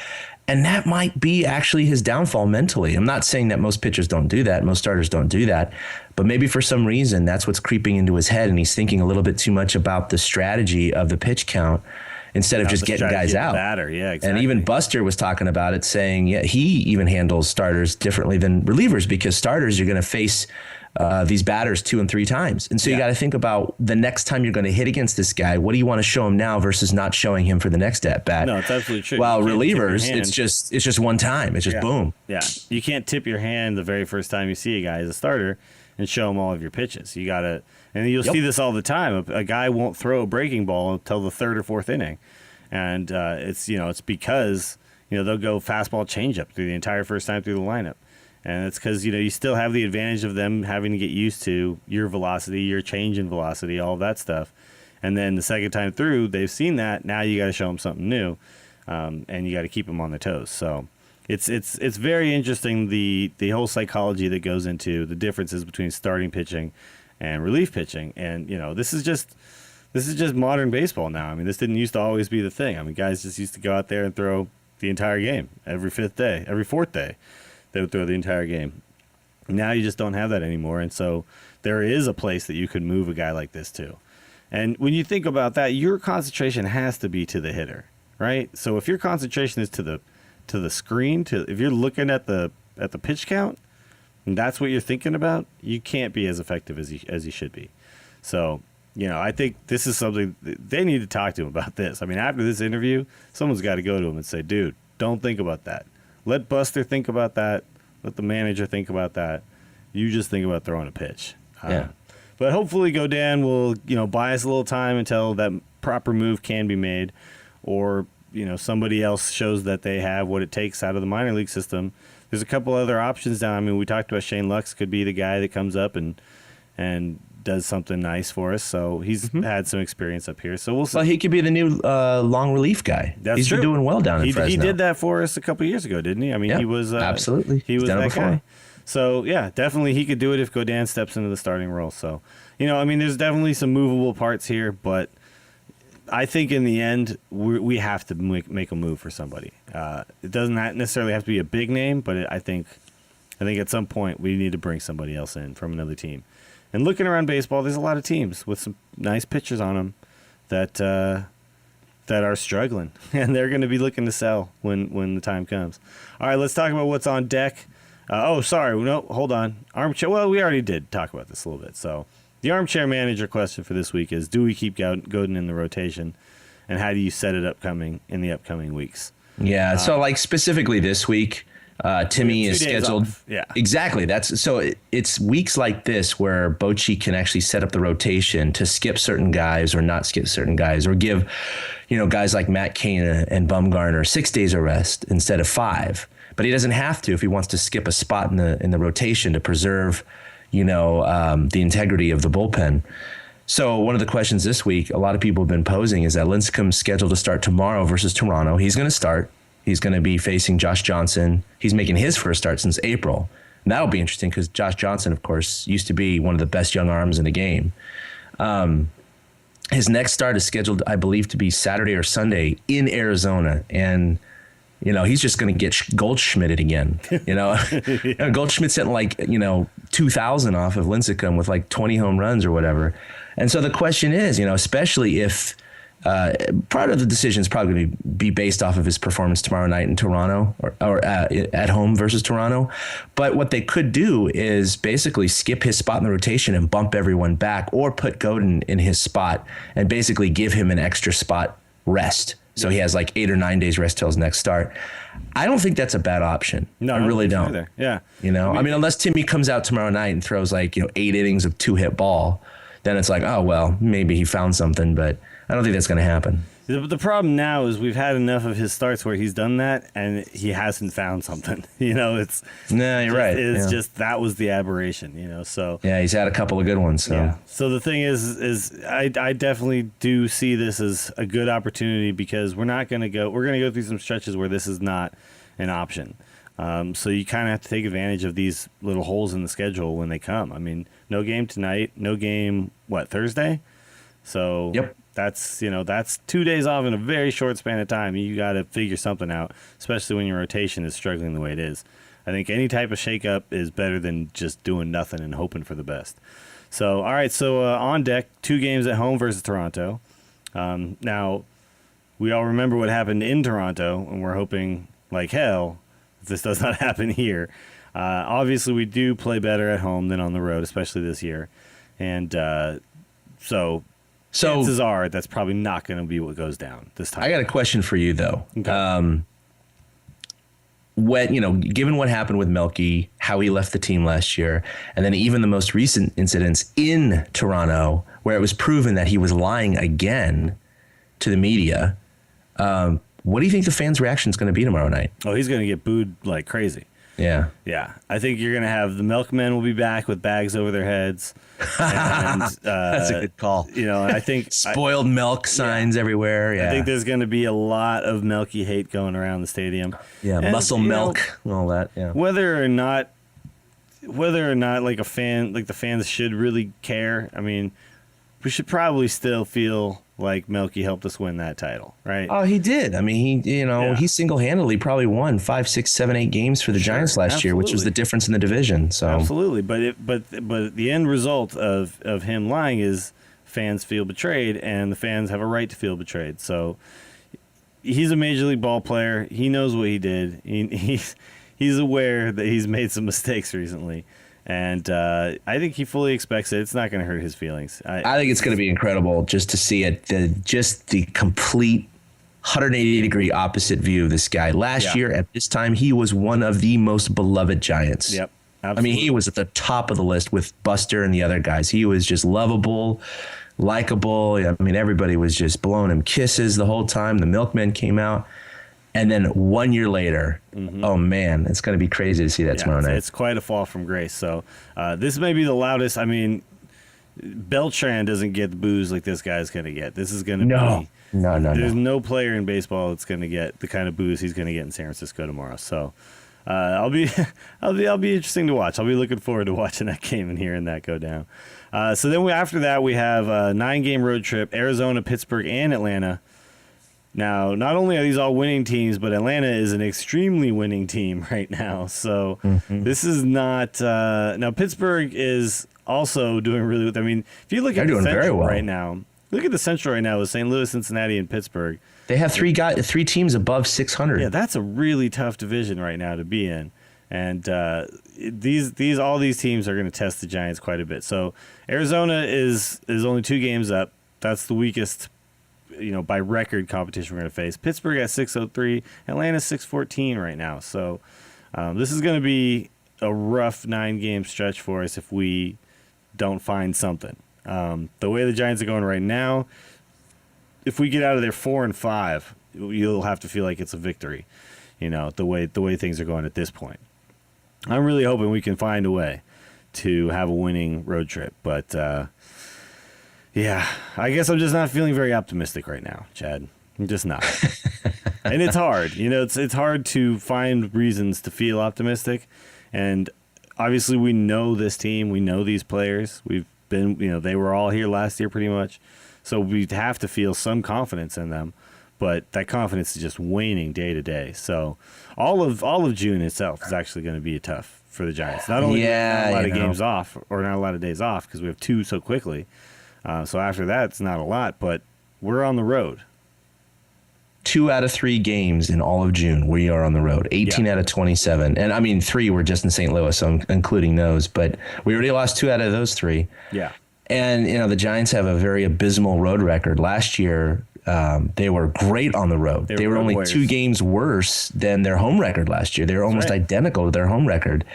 And that might be actually his downfall mentally. I'm not saying that most pitchers don't do that. Most starters don't do that. But maybe for some reason, that's what's creeping into his head. And he's thinking a little bit too much about the strategy of the pitch count instead of just getting guys out. Batter. Yeah, exactly. And even Buster was talking about it, saying he even handles starters differently than relievers, because starters, you're going to face these batters 2 and 3 times. And so you got to think about the next time you're going to hit against this guy, what do you want to show him now versus not showing him for the next at bat? No, it's absolutely true. While relievers, it's just one time. It's just boom. Yeah. You can't tip your hand the very first time you see a guy as a starter and show him all of your pitches. You got to, and you'll see this all the time. A guy won't throw a breaking ball until the 3rd or 4th inning. And it's because, they'll go fastball changeup through the entire first time through the lineup. And it's because, you still have the advantage of them having to get used to your velocity, your change in velocity, all of that stuff. And then the second time through, they've seen that. Now you got to show them something new, and you got to keep them on their toes. So it's very interesting, the whole psychology that goes into the differences between starting pitching and relief pitching. And, this is just modern baseball now. I mean, this didn't used to always be the thing. I mean, guys just used to go out there and throw the entire game every 4th day. They would throw the entire game. Now you just don't have that anymore, and so there is a place that you could move a guy like this to. And when you think about that, your concentration has to be to the hitter, right? So if your concentration is to the screen, if you're looking at the pitch count, and that's what you're thinking about, you can't be as effective as you should be. So, I think this is something they need to talk to him about this. I mean, after this interview, someone's got to go to him and say, dude, don't think about that. Let Buster think about that. Let the manager think about that. You just think about throwing a pitch. But hopefully Gaudin will, buy us a little time until that proper move can be made, or, somebody else shows that they have what it takes out of the minor league system. There's a couple other options now. I mean, we talked about Shane Lux could be the guy that comes up and does something nice for us. So he's had some experience up here. So we'll see. Well, he could be the new long relief guy. He's been doing well down in Fresno. He did that for us a couple years ago, didn't he? I mean, he was absolutely. He was done that it before. guy. So yeah, definitely he could do it if Gaudin steps into the starting role. So, there's definitely some movable parts here, but I think in the end we have to make a move for somebody. It doesn't necessarily have to be a big name, but I think at some point we need to bring somebody else in from another team. And looking around baseball, there's a lot of teams with some nice pitchers on them that are struggling, and they're going to be looking to sell when the time comes. All right, let's talk about what's on deck. Hold on. Armchair. Well, we already did talk about this a little bit. So the armchair manager question for this week is: do we keep Gaudin in the rotation, and how do you set it in the upcoming weeks? Yeah. So specifically this week. Timmy is scheduled. Yeah, exactly. It's weeks like this where Bochy can actually set up the rotation to skip certain guys or not skip certain guys, or give, guys like Matt Cain and Bumgarner 6 days of rest instead of 5. But he doesn't have to if he wants to skip a spot in the rotation to preserve, the integrity of the bullpen. So one of the questions this week, a lot of people have been posing, is that Lincecum's scheduled to start tomorrow versus Toronto. He's going to start. He's going to be facing Josh Johnson. He's making his first start since April. And that'll be interesting because Josh Johnson, of course, used to be one of the best young arms in the game. His next start is scheduled, I believe, to be Saturday or Sunday in Arizona. And, he's just going to get Goldschmidted again. Goldschmidt's hitting 2,000 off of Lincecum with 20 home runs or whatever. And so the question is, especially if part of the decision is probably going to be based off of his performance tomorrow night in Toronto or at home versus Toronto. But what they could do is basically skip his spot in the rotation and bump everyone back, or put Gaudin in his spot and basically give him an extra spot rest. So he has 8 or 9 days rest till his next start. I don't think that's a bad option. No, I really don't. Either. Yeah. Unless Timmy comes out tomorrow night and throws 8 innings of 2-hit ball, then it's oh, well, maybe he found something, but I don't think that's going to happen. The problem now is we've had enough of his starts where he's done that and he hasn't found something. It's no, you're right. It's just that was the aberration. So yeah, he's had a couple of good ones. So yeah. So the thing is I definitely do see this as a good opportunity, because we're going to go through some stretches where this is not an option. So you kind of have to take advantage of these little holes in the schedule when they come. I mean, no game tonight, no game, Thursday? So yep. That's 2 days off in a very short span of time. You got to figure something out, especially when your rotation is struggling the way it is. I think any type of shakeup is better than just doing nothing and hoping for the best. So, all right, so on deck, 2 games at home versus Toronto. Now, we all remember what happened in Toronto, and we're hoping like hell this does not happen here. Obviously, we do play better at home than on the road, especially this year. And so chances are that's probably not going to be what goes down this time. I got a question for you, though. Okay. Given what happened with Melky, how he left the team last year, and then even the most recent incidents in Toronto, where it was proven that he was lying again to the media, what do you think the fans' reaction is going to be tomorrow night? Oh, he's going to get booed like crazy. Yeah. Yeah. I think you're going to have the milkmen will be back with bags over their heads. And, that's a good call. I think spoiled milk signs everywhere. Yeah. I think there's going to be a lot of Melky hate going around the stadium. Yeah. And, muscle milk and all that. Yeah. Whether or not like the fans should really care. I mean, we should probably still feel like Melky helped us win that title, right? Oh, he did. I mean, he single-handedly probably won 5, 6, 7, 8 games for the Giants last year, which was the difference in the division. So absolutely, but the end result of him lying is fans feel betrayed, and the fans have a right to feel betrayed. So he's a major league ball player. He knows what he did. He's aware that he's made some mistakes recently. And I think he fully expects it. It's not going to hurt his feelings. I think it's going to be incredible just to see it. The complete 180-degree opposite view of this guy. Last year at this time, he was one of the most beloved Giants. Yep, absolutely. I mean, he was at the top of the list with Buster and the other guys. He was just lovable, likable. I mean, everybody was just blowing him kisses the whole time. The milkmen came out. And then 1 year later, oh, man, it's going to be crazy to see that tomorrow night. It's quite a fall from grace. So this may be the loudest. I mean, Beltran doesn't get the boos like this guy's going to get. This is going to be – No. There's no player in baseball that's going to get the kind of boos he's going to get in San Francisco tomorrow. So I'll be interesting to watch. I'll be looking forward to watching that game and hearing that go down. So then after that, we have a 9-game road trip, Arizona, Pittsburgh, and Atlanta. Now, not only are these all winning teams, but Atlanta is an extremely winning team right now. So this is not now Pittsburgh is also doing really well. I mean, if you look at the Central right now, look at the Central right now with St. Louis, Cincinnati, and Pittsburgh. They have three teams above 600. Yeah, that's a really tough division right now to be in. And all these teams are going to test the Giants quite a bit. So Arizona is only 2 games up. That's the weakest by record competition we're going to face. Pittsburgh at 603, Atlanta 614 right now. So this is going to be a rough 9-game stretch for us if we don't find something. The way the Giants are going right now, if we get out of there 4-5, you'll have to feel like it's a victory. The way things are going at this point. I'm really hoping we can find a way to have a winning road trip, but yeah, I guess I'm just not feeling very optimistic right now, Chad. I'm just not. And it's hard. It's hard to find reasons to feel optimistic. And obviously we know this team. We know these players. We've been, they were all here last year pretty much. So we have to feel some confidence in them. But that confidence is just waning day to day. So all of June itself is actually going to be tough for the Giants. Not only not a lot of games off, or not a lot of days off, because we have 2 so quickly. So after that, it's not a lot, but we're on the road. 2 out of 3 games in all of June, we are on the road. 18 out of 27. And I mean, 3 were just in St. Louis, so I'm including those. But we already lost 2 out of those 3. Yeah. And, the Giants have a very abysmal road record. Last year, they were great on the road. They were only warriors. 2 games worse than their home record last year. They were almost identical to their home record.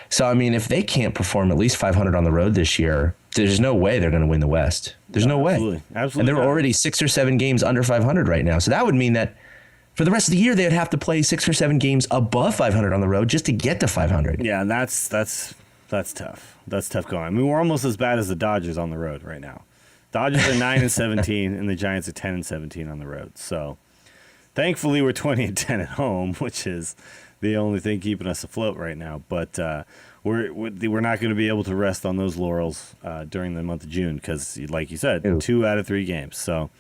So, I mean, if they can't perform at least 500 on the road this year, there's no way they're going to win the West. There's no way. Absolutely. And they're already 6 or 7 games under 500 right now. So that would mean that for the rest of the year, they'd have to play 6 or 7 games above 500 on the road just to get to 500. Yeah, and that's tough. That's tough going. I mean, we're almost as bad as the Dodgers on the road right now. Dodgers are 9-17, and the Giants are 10-17 on the road. So, thankfully, we're 20-10 at home, which is the only thing keeping us afloat right now. But we're not going to be able to rest on those laurels during the month of June because, like you said, 2 out of 3 games. So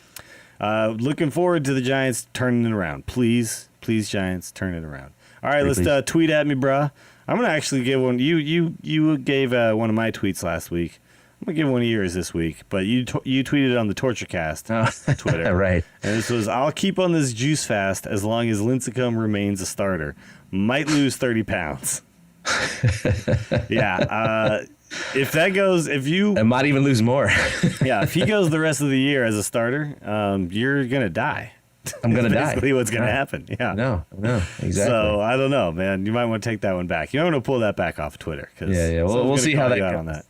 looking forward to the Giants turning it around. Please, Giants, turn it around. All right, let's tweet at me, bruh. I'm going to actually give one. You gave one of my tweets last week. I'm going to give one of yours this week, but you tweeted on the TortureCast Twitter. Right. And this was, I'll keep on this juice fast as long as Lincecum remains a starter. Might lose 30 pounds. Yeah. If that goes, I might even lose more. Yeah, if he goes the rest of the year as a starter, you're going to die. I'm going to die. Basically what's going to happen. Yeah. No, exactly. So I don't know, man. You might want to take that one back. You might want to pull that back off of Twitter. Yeah. We'll see how that goes. On that.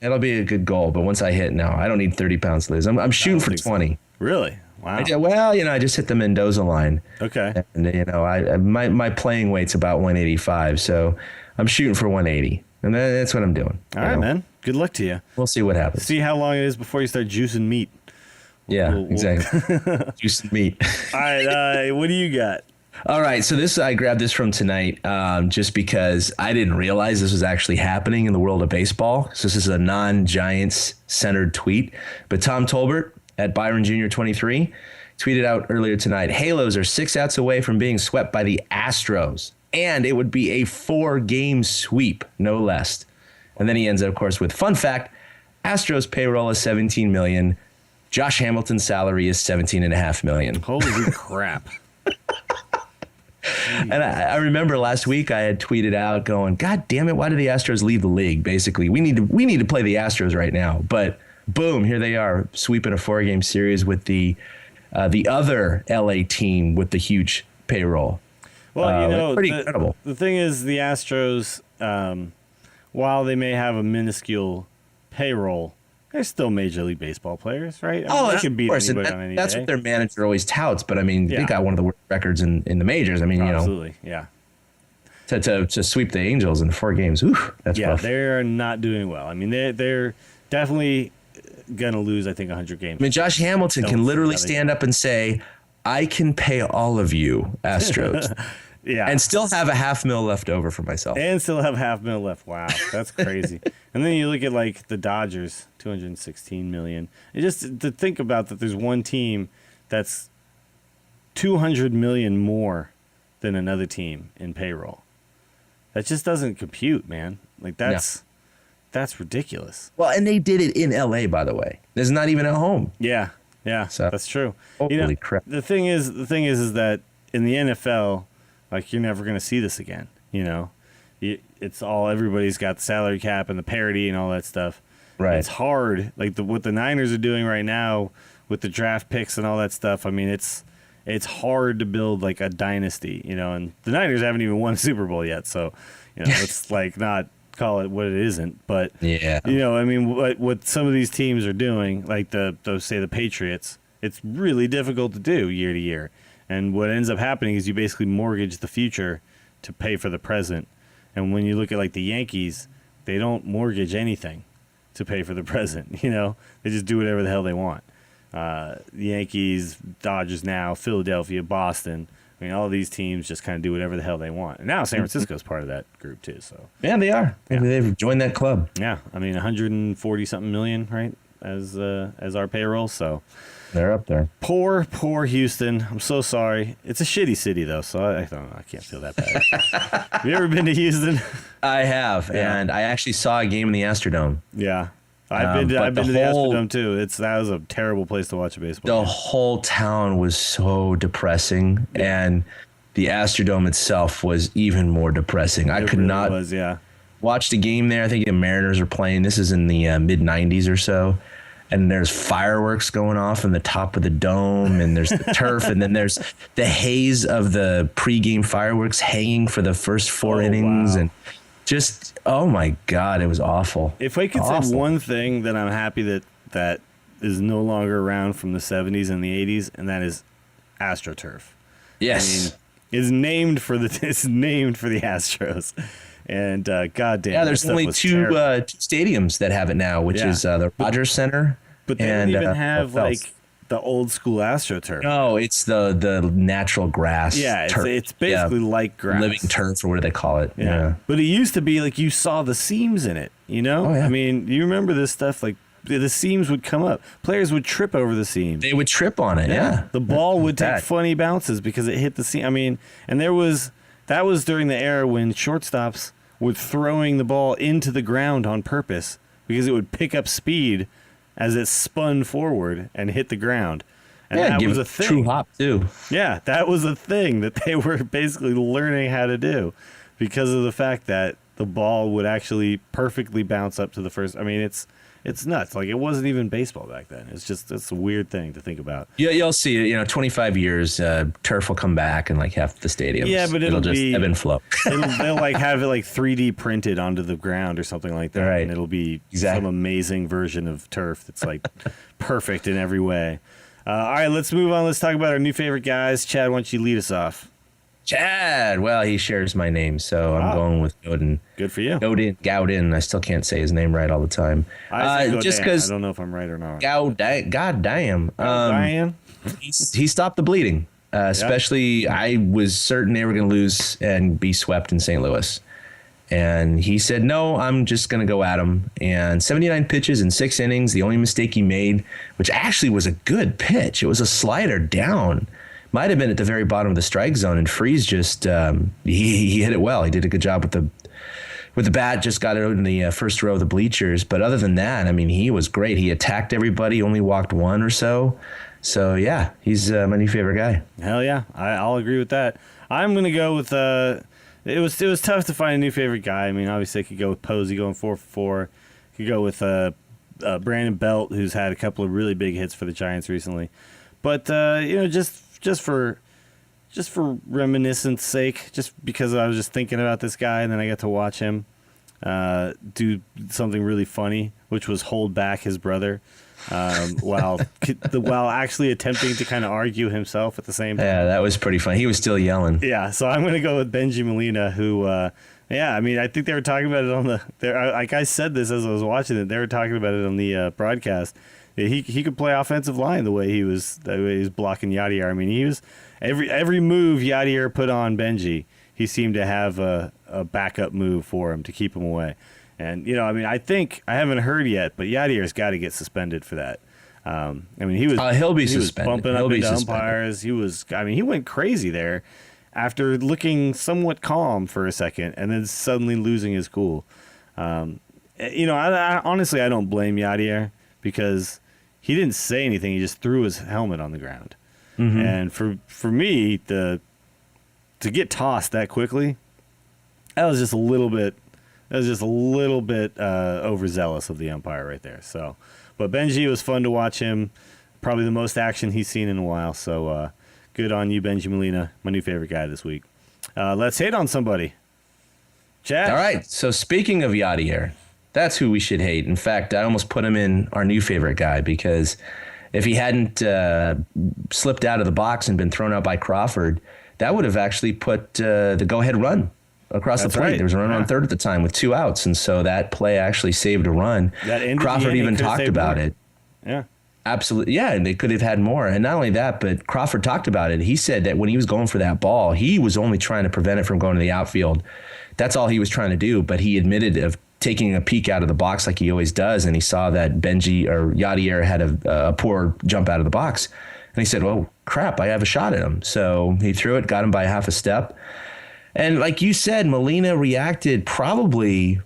It'll be a good goal, but once I hit, no, I don't need 30 pounds to lose. I'm shooting for 20. So. Really? Wow. I just hit the Mendoza line. Okay. And my playing weight's about 185, so I'm shooting for 180, and that's what I'm doing. All right, man. Good luck to you. We'll see what happens. See how long it is before you start juicing meat. Yeah, exactly. Juicing meat. All right, what do you got? All right, so I grabbed this from tonight just because I didn't realize this was actually happening in the world of baseball. So this is a non-Giants centered tweet. But Tom Tolbert at Byron Jr. 23 tweeted out earlier tonight, Halos are 6 outs away from being swept by the Astros, and it would be a 4-game sweep, no less. And then he ends up, of course, with fun fact, Astros payroll is $17 million. Josh Hamilton's salary is $17.5 million. Holy crap. And I remember last week I had tweeted out going, God damn it, why did the Astros leave the league? Basically, we need to play the Astros right now. But boom, here they are sweeping a 4-game series with the other LA team with the huge payroll. Well, pretty incredible. The thing is, the Astros, while they may have a minuscule payroll, they're still Major League Baseball players, right? They can beat anybody on any that's day. what their manager always touts. But I mean, they got one of the worst records in the majors. I mean, absolutely, yeah. To sweep the Angels in 4 games, that's rough. They're not doing well. I mean, they're definitely gonna lose. I think 100 games. I mean, Josh Hamilton can literally stand up and say, "I can pay all of you, Astros." Yeah, and still have a $500,000 left over for myself. And still have $500,000 left. Wow, that's crazy. And then you look at like the Dodgers, $216 million. And just to think about that, there's one team that's $200 million more than another team in payroll. That just doesn't compute, man. Like that's ridiculous. Well, and they did it in LA, by the way. There's not even at home. Yeah, so, that's true. Holy crap! The thing is that in the NFL. Like, you're never going to see this again, It's all, everybody's got the salary cap and the parity and all that stuff. Right. It's hard. Like, what the Niners are doing right now with the draft picks and all that stuff, I mean, it's hard to build, like, a dynasty, And the Niners haven't even won a Super Bowl yet, so, let's, like, not call it what it isn't. But, yeah. I mean, what some of these teams are doing, like, say the Patriots, it's really difficult to do year to year. And what ends up happening is you basically mortgage the future to pay for the present. And when you look at like the Yankees, they don't mortgage anything to pay for the present. They just do whatever the hell they want. The Yankees, Dodgers now, Philadelphia, Boston. I mean, all these teams just kind of do whatever the hell they want. And now San Francisco's part of that group too. So yeah, they are. Yeah. They've joined that club. Yeah, I mean, 140 something million, right, as our payroll. So. They're up there. Poor Houston. I'm so sorry. It's a shitty city, though, so I don't know. I can't feel that bad. Have you ever been to Houston? I have, and I actually saw a game in the Astrodome. Yeah. I've been to the Astrodome, too. That was a terrible place to watch a baseball game. The whole town was so depressing, and the Astrodome itself was even more depressing. I could not watch the game there. I think the Mariners are playing. This is in the mid-'90s or so. And there's fireworks going off in the top of the dome, and there's the turf, and then there's the haze of the pregame fireworks hanging for the first 4 innings. Wow. And just, oh my God, it was awful. If I could say one thing that I'm happy that is no longer around from the 70s and the 80s, and that is AstroTurf. Yes. I mean, it's named for the Astros. And goddamn, yeah, there's only two stadiums that have it now, which is the Rogers Center. But they don't even have like the old school AstroTurf. No, it's the natural grass. Yeah, turf. It's basically like grass. Living turf, or what do they call it? Yeah. But it used to be like you saw the seams in it, you know? Oh, yeah. I mean, you remember this stuff, like the seams would come up. Players would trip over the seam. They would trip on it, yeah. The ball would take funny bounces because it hit the seam. I mean, and that was during the era when shortstops were throwing the ball into the ground on purpose because it would pick up speed as it spun forward and hit the ground. And that was a thing. True hop, too. Yeah, that was a thing that they were basically learning how to do because of the fact that the ball would actually perfectly bounce up to the first. I mean, it's nuts. Like, it wasn't even baseball back then. It's a weird thing to think about. Yeah, you'll see. 25 years, turf will come back in like half the stadiums. Yeah, but it'll just ebb and flow. They'll like have it like 3D printed onto the ground or something like that, right. And it'll be some amazing version of turf that's like perfect in every way. All right, let's move on. Let's talk about our new favorite guys. Chad, why don't you lead us off? Chad. Well, he shares my name, so I'm going with Gaudin. Good for you. Gaudin. I still can't say his name right all the time. Just because I don't know if I'm right or not. God damn. He stopped the bleeding. Especially, I was certain they were going to lose and be swept in St. Louis. And he said, no, I'm just going to go at him. And 79 pitches in 6 innings. The only mistake he made, which actually was a good pitch. It was a slider down. Might have been at the very bottom of the strike zone, and Freese just he hit it well. He did a good job with the bat. Just got it in the first row of the bleachers. But other than that, I mean, he was great. He attacked everybody. Only walked one or so. So yeah, he's my new favorite guy. Hell yeah, I'll agree with that. I'm gonna go with It was tough to find a new favorite guy. I mean, obviously, I could go with Posey going 4-for-4. Could go with Brandon Belt, who's had a couple of really big hits for the Giants recently. But just for reminiscence sake, just because I was just thinking about this guy, and then I got to watch him do something really funny, which was hold back his brother while actually attempting to kind of argue himself at the same time. Yeah, that was pretty fun. He was still yelling. Yeah, so I'm going to go with Benji Molina, who, I mean, I think they were talking about it on like I said this as I was watching it, they were talking about it on the broadcast. He could play offensive line the way he was blocking Yadier. I mean, he was every move Yadier put on Benji, he seemed to have a backup move for him to keep him away. And I mean, I haven't heard yet, but Yadier's got to get suspended for that. I mean, he was he'll be he suspended. Was bumping up into umpires. He went crazy there after looking somewhat calm for a second and then suddenly losing his cool. I honestly don't blame Yadier because he didn't say anything. He just threw his helmet on the ground. Mm-hmm. And for me, to get tossed that quickly, that was just a little bit overzealous of the umpire right there. So, but Benji, was fun to watch him. Probably the most action he's seen in a while. So good on you, Benji Molina, my new favorite guy this week. Let's hate on somebody. Chad. All right. So speaking of Yadier, that's who we should hate. In fact, I almost put him in our new favorite guy because if he hadn't slipped out of the box and been thrown out by Crawford, that would have actually put the go-ahead run across the plate. Right. There was a run on third at the time with 2 outs, and so that play actually saved a run. Crawford even talked about it. Yeah. Absolutely. Yeah, and they could have had more. And not only that, but Crawford talked about it. He said that when he was going for that ball, he was only trying to prevent it from going to the outfield. That's all he was trying to do, but he admitted of taking a peek out of the box like he always does, and he saw that Benji or Yadier had a poor jump out of the box. And he said, well, crap, I have a shot at him. So he threw it, got him by half a step. And like you said, Molina reacted probably,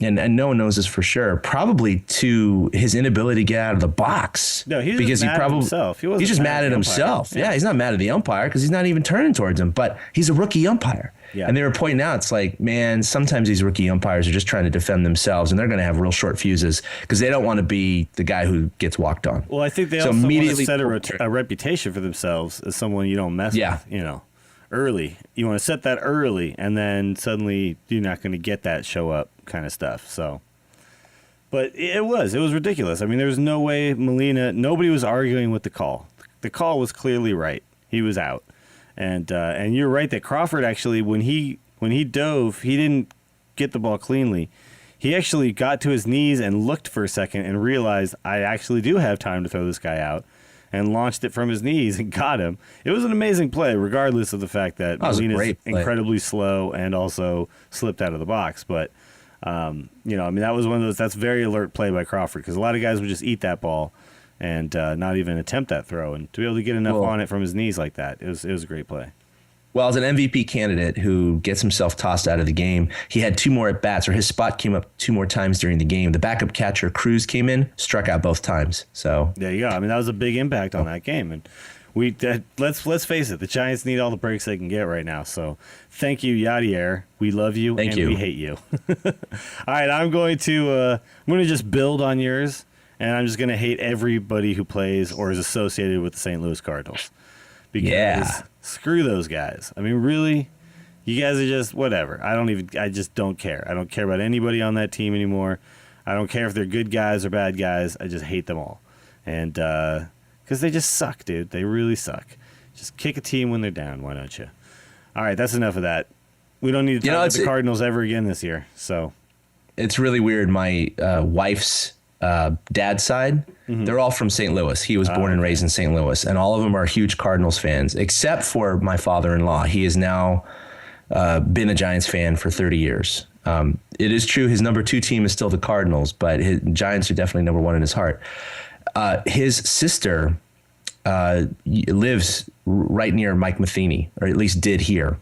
and no one knows this for sure, probably to his inability to get out of the box. No, he's just mad at himself. He's just mad at himself. Yeah, he's not mad at the umpire because he's not even turning towards him, but he's a rookie umpire. Yeah. And they were pointing out, it's like, man, sometimes these rookie umpires are just trying to defend themselves, and they're going to have real short fuses because they don't want to be the guy who gets walked on. Well, I think they also want to set a reputation for themselves as someone you don't mess with, early. You want to set that early, and then suddenly you're not going to get that show up kind of stuff. So, but it was ridiculous. I mean, there was no way nobody was arguing with the call. The call was clearly right. He was out. And you're right that Crawford actually, when he dove, he didn't get the ball cleanly. He actually got to his knees and looked for a second and realized I actually do have time to throw this guy out. and launched it from his knees and got him. It was an amazing play, regardless of the fact that Molina's incredibly slow and also slipped out of the box. But, that was one of those, that's very alert play by Crawford, because a lot of guys would just eat that ball and not even attempt that throw. And to be able to get enough on it from his knees like that, it was a great play. Well, as an MVP candidate who gets himself tossed out of the game, he had 2 more at-bats, or his spot came up 2 more times during the game. The backup catcher, Cruz, came in, struck out both times. So there you go. I mean, that was a big impact on that game. And let's face it, the Giants need all the breaks they can get right now. So thank you, Yadier. We love you, we hate you. All right, I'm going to just build on yours, and I'm just going to hate everybody who plays or is associated with the St. Louis Cardinals. Because screw those guys. I mean, really, you guys are just whatever. I just don't care. I don't care about anybody on that team anymore. I don't care if they're good guys or bad guys. I just hate them all. And because they just suck, dude. They really suck. Just kick a team when they're down. Why don't you? All right, that's enough of that. We don't need to talk about the Cardinals ever again this year. So it's really weird. My wife's dad's side, they're all from St. Louis. He was born and raised in St. Louis, and all of them are huge Cardinals fans, except for my father-in-law. He has now been a Giants fan for 30 years. It is true his number 2 team is still the Cardinals, but his Giants are definitely number 1 in his heart. His sister lives right near Mike Matheny, or at least did here,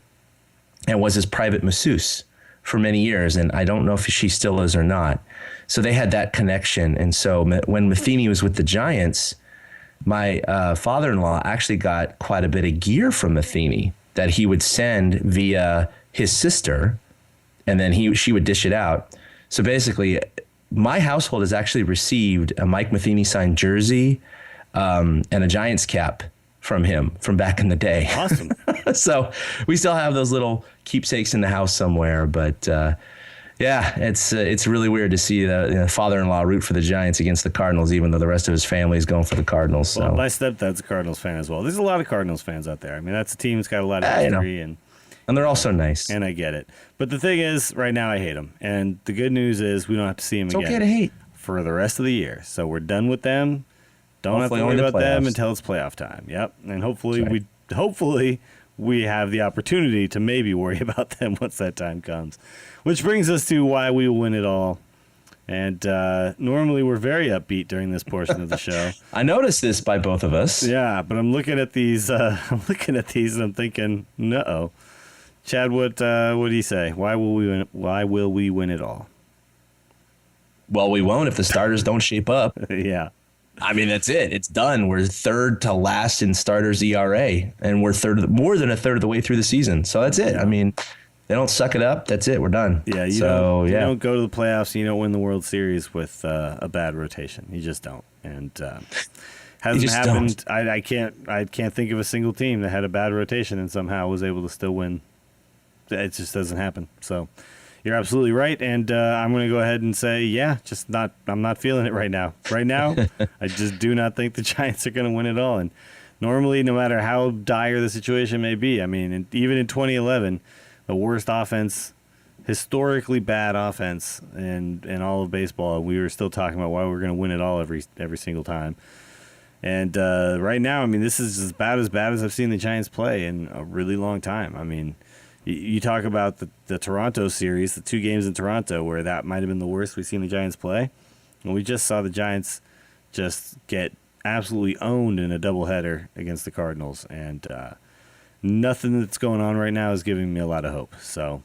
and was his private masseuse for many years, and I don't know if she still is or not. So they had that connection. And so when Matheny was with the Giants, my father-in-law actually got quite a bit of gear from Matheny that he would send via his sister, and then she would dish it out. So basically, my household has actually received a Mike Matheny signed jersey and a Giants cap from him from back in the day. Awesome. So we still have those little keepsakes in the house somewhere, but it's really weird to see the father-in-law root for the Giants against the Cardinals, even though the rest of his family is going for the Cardinals. Well, my stepdad's a Cardinals fan as well. There's a lot of Cardinals fans out there. I mean, that's a team that's got a lot of history, and they're all so nice. And I get it. But the thing is, right now I hate them. And the good news is we don't have to see them again. It's okay to hate. For the rest of the year. So we're done with them. Don't have to worry about them until it's playoff time. Yep. And hopefully we have the opportunity to maybe worry about them once that time comes. Which brings us to why we will win it all. And normally we're very upbeat during this portion of the show. I noticed this by both of us. Yeah, but I'm looking at these. And I'm thinking, no. Chad, what do you say? Why will we win? Why will we win it all? Well, we won't if the starters don't shape up. Yeah. I mean, that's it. It's done. We're third to last in starters ERA, and we're more than a third of the way through the season. So that's it. Yeah. I mean, they don't suck it up. That's it. We're done. Yeah, you don't go to the playoffs and you don't win the World Series with a bad rotation. You just don't. And hasn't happened. I can't think of a single team that had a bad rotation and somehow was able to still win. It just doesn't happen. So you're absolutely right, and I'm going to go ahead and say, I'm not feeling it right now. Right now, I just do not think the Giants are going to win it all. And normally, no matter how dire the situation may be, I mean, even in 2011, the worst offense, historically bad offense in all of baseball, we were still talking about why we're going to win it all every single time. And right now, I mean, this is as bad as I've seen the Giants play in a really long time. I mean, you talk about the Toronto series, the 2 games in Toronto, where that might have been the worst we've seen the Giants play. And we just saw the Giants just get absolutely owned in a doubleheader against the Cardinals. And nothing that's going on right now is giving me a lot of hope. So,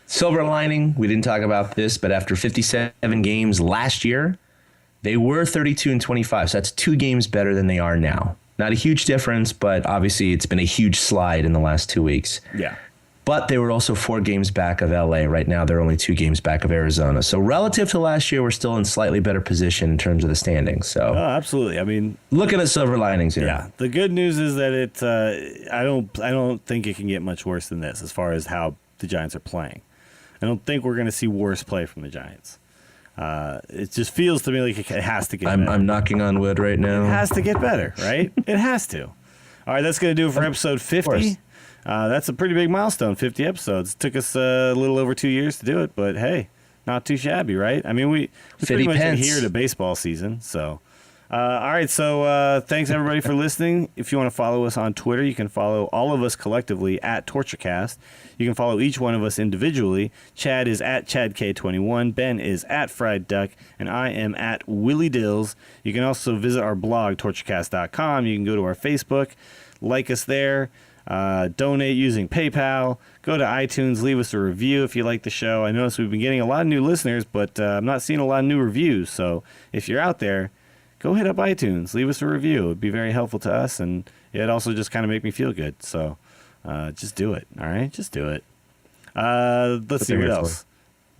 silver lining, we didn't talk about this, but after 57 games last year, they were 32-25. So that's 2 games better than they are now. Not a huge difference, but obviously it's been a huge slide in the last 2 weeks. Yeah. But they were also 4 games back of LA. Right now, they're only 2 games back of Arizona. So relative to last year, we're still in slightly better position in terms of the standings. So absolutely. I mean, looking at silver linings here. Yeah. The good news is that I don't think it can get much worse than this as far as how the Giants are playing. I don't think we're going to see worse play from the Giants. It just feels to me like it has to get better. I'm knocking on wood right now. It has to get better, right? It has to. All right, that's going to do it for episode 50. That's a pretty big milestone, 50 episodes. It took us a little over 2 years to do it, but hey, not too shabby, right? I mean, we pretty much adhere to baseball season, so All right, so thanks everybody for listening. If you want to follow us on Twitter, you can follow all of us collectively at TortureCast. You can follow each one of us individually. Chad is at ChadK21, Ben is at Fried Duck, and I am at Willie Dills. You can also visit our blog, torturecast.com. You can go to our Facebook, like us there, donate using PayPal, go to iTunes, leave us a review if you like the show. I noticed we've been getting a lot of new listeners, but I'm not seeing a lot of new reviews, so if you're out there, go hit up iTunes, leave us a review. It'd be very helpful to us, and it'd also just kind of make me feel good. So just do it, all right? Just do it. Let's see what else.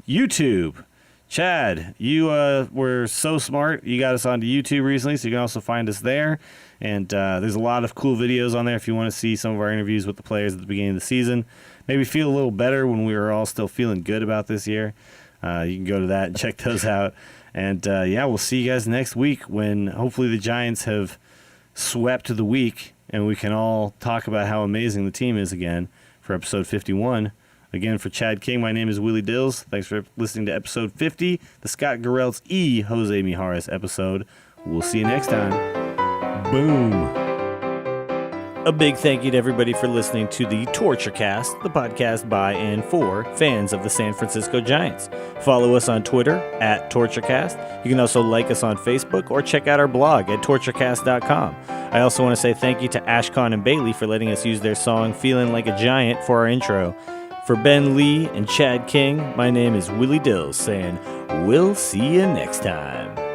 YouTube. Chad, you were so smart. You got us onto YouTube recently, so you can also find us there. And there's a lot of cool videos on there if you want to see some of our interviews with the players at the beginning of the season. Maybe feel a little better when we were all still feeling good about this year. You can go to that and check those out. And, yeah, we'll see you guys next week when hopefully the Giants have swept the week and we can all talk about how amazing the team is again for episode 51. Again, for Chad King, my name is Willie Dills. Thanks for listening to episode 50, the Scott Garrelts Jose Mijares episode. We'll see you next time. Boom. A big thank you to everybody for listening to the TortureCast, the podcast by and for fans of the San Francisco Giants. Follow us on Twitter at TortureCast. You can also like us on Facebook or check out our blog at torturecast.com. I also want to say thank you to Ashcon and Bailey for letting us use their song Feeling Like a Giant for our intro. For Ben Lee and Chad King, my name is Willie Dills saying, we'll see you next time.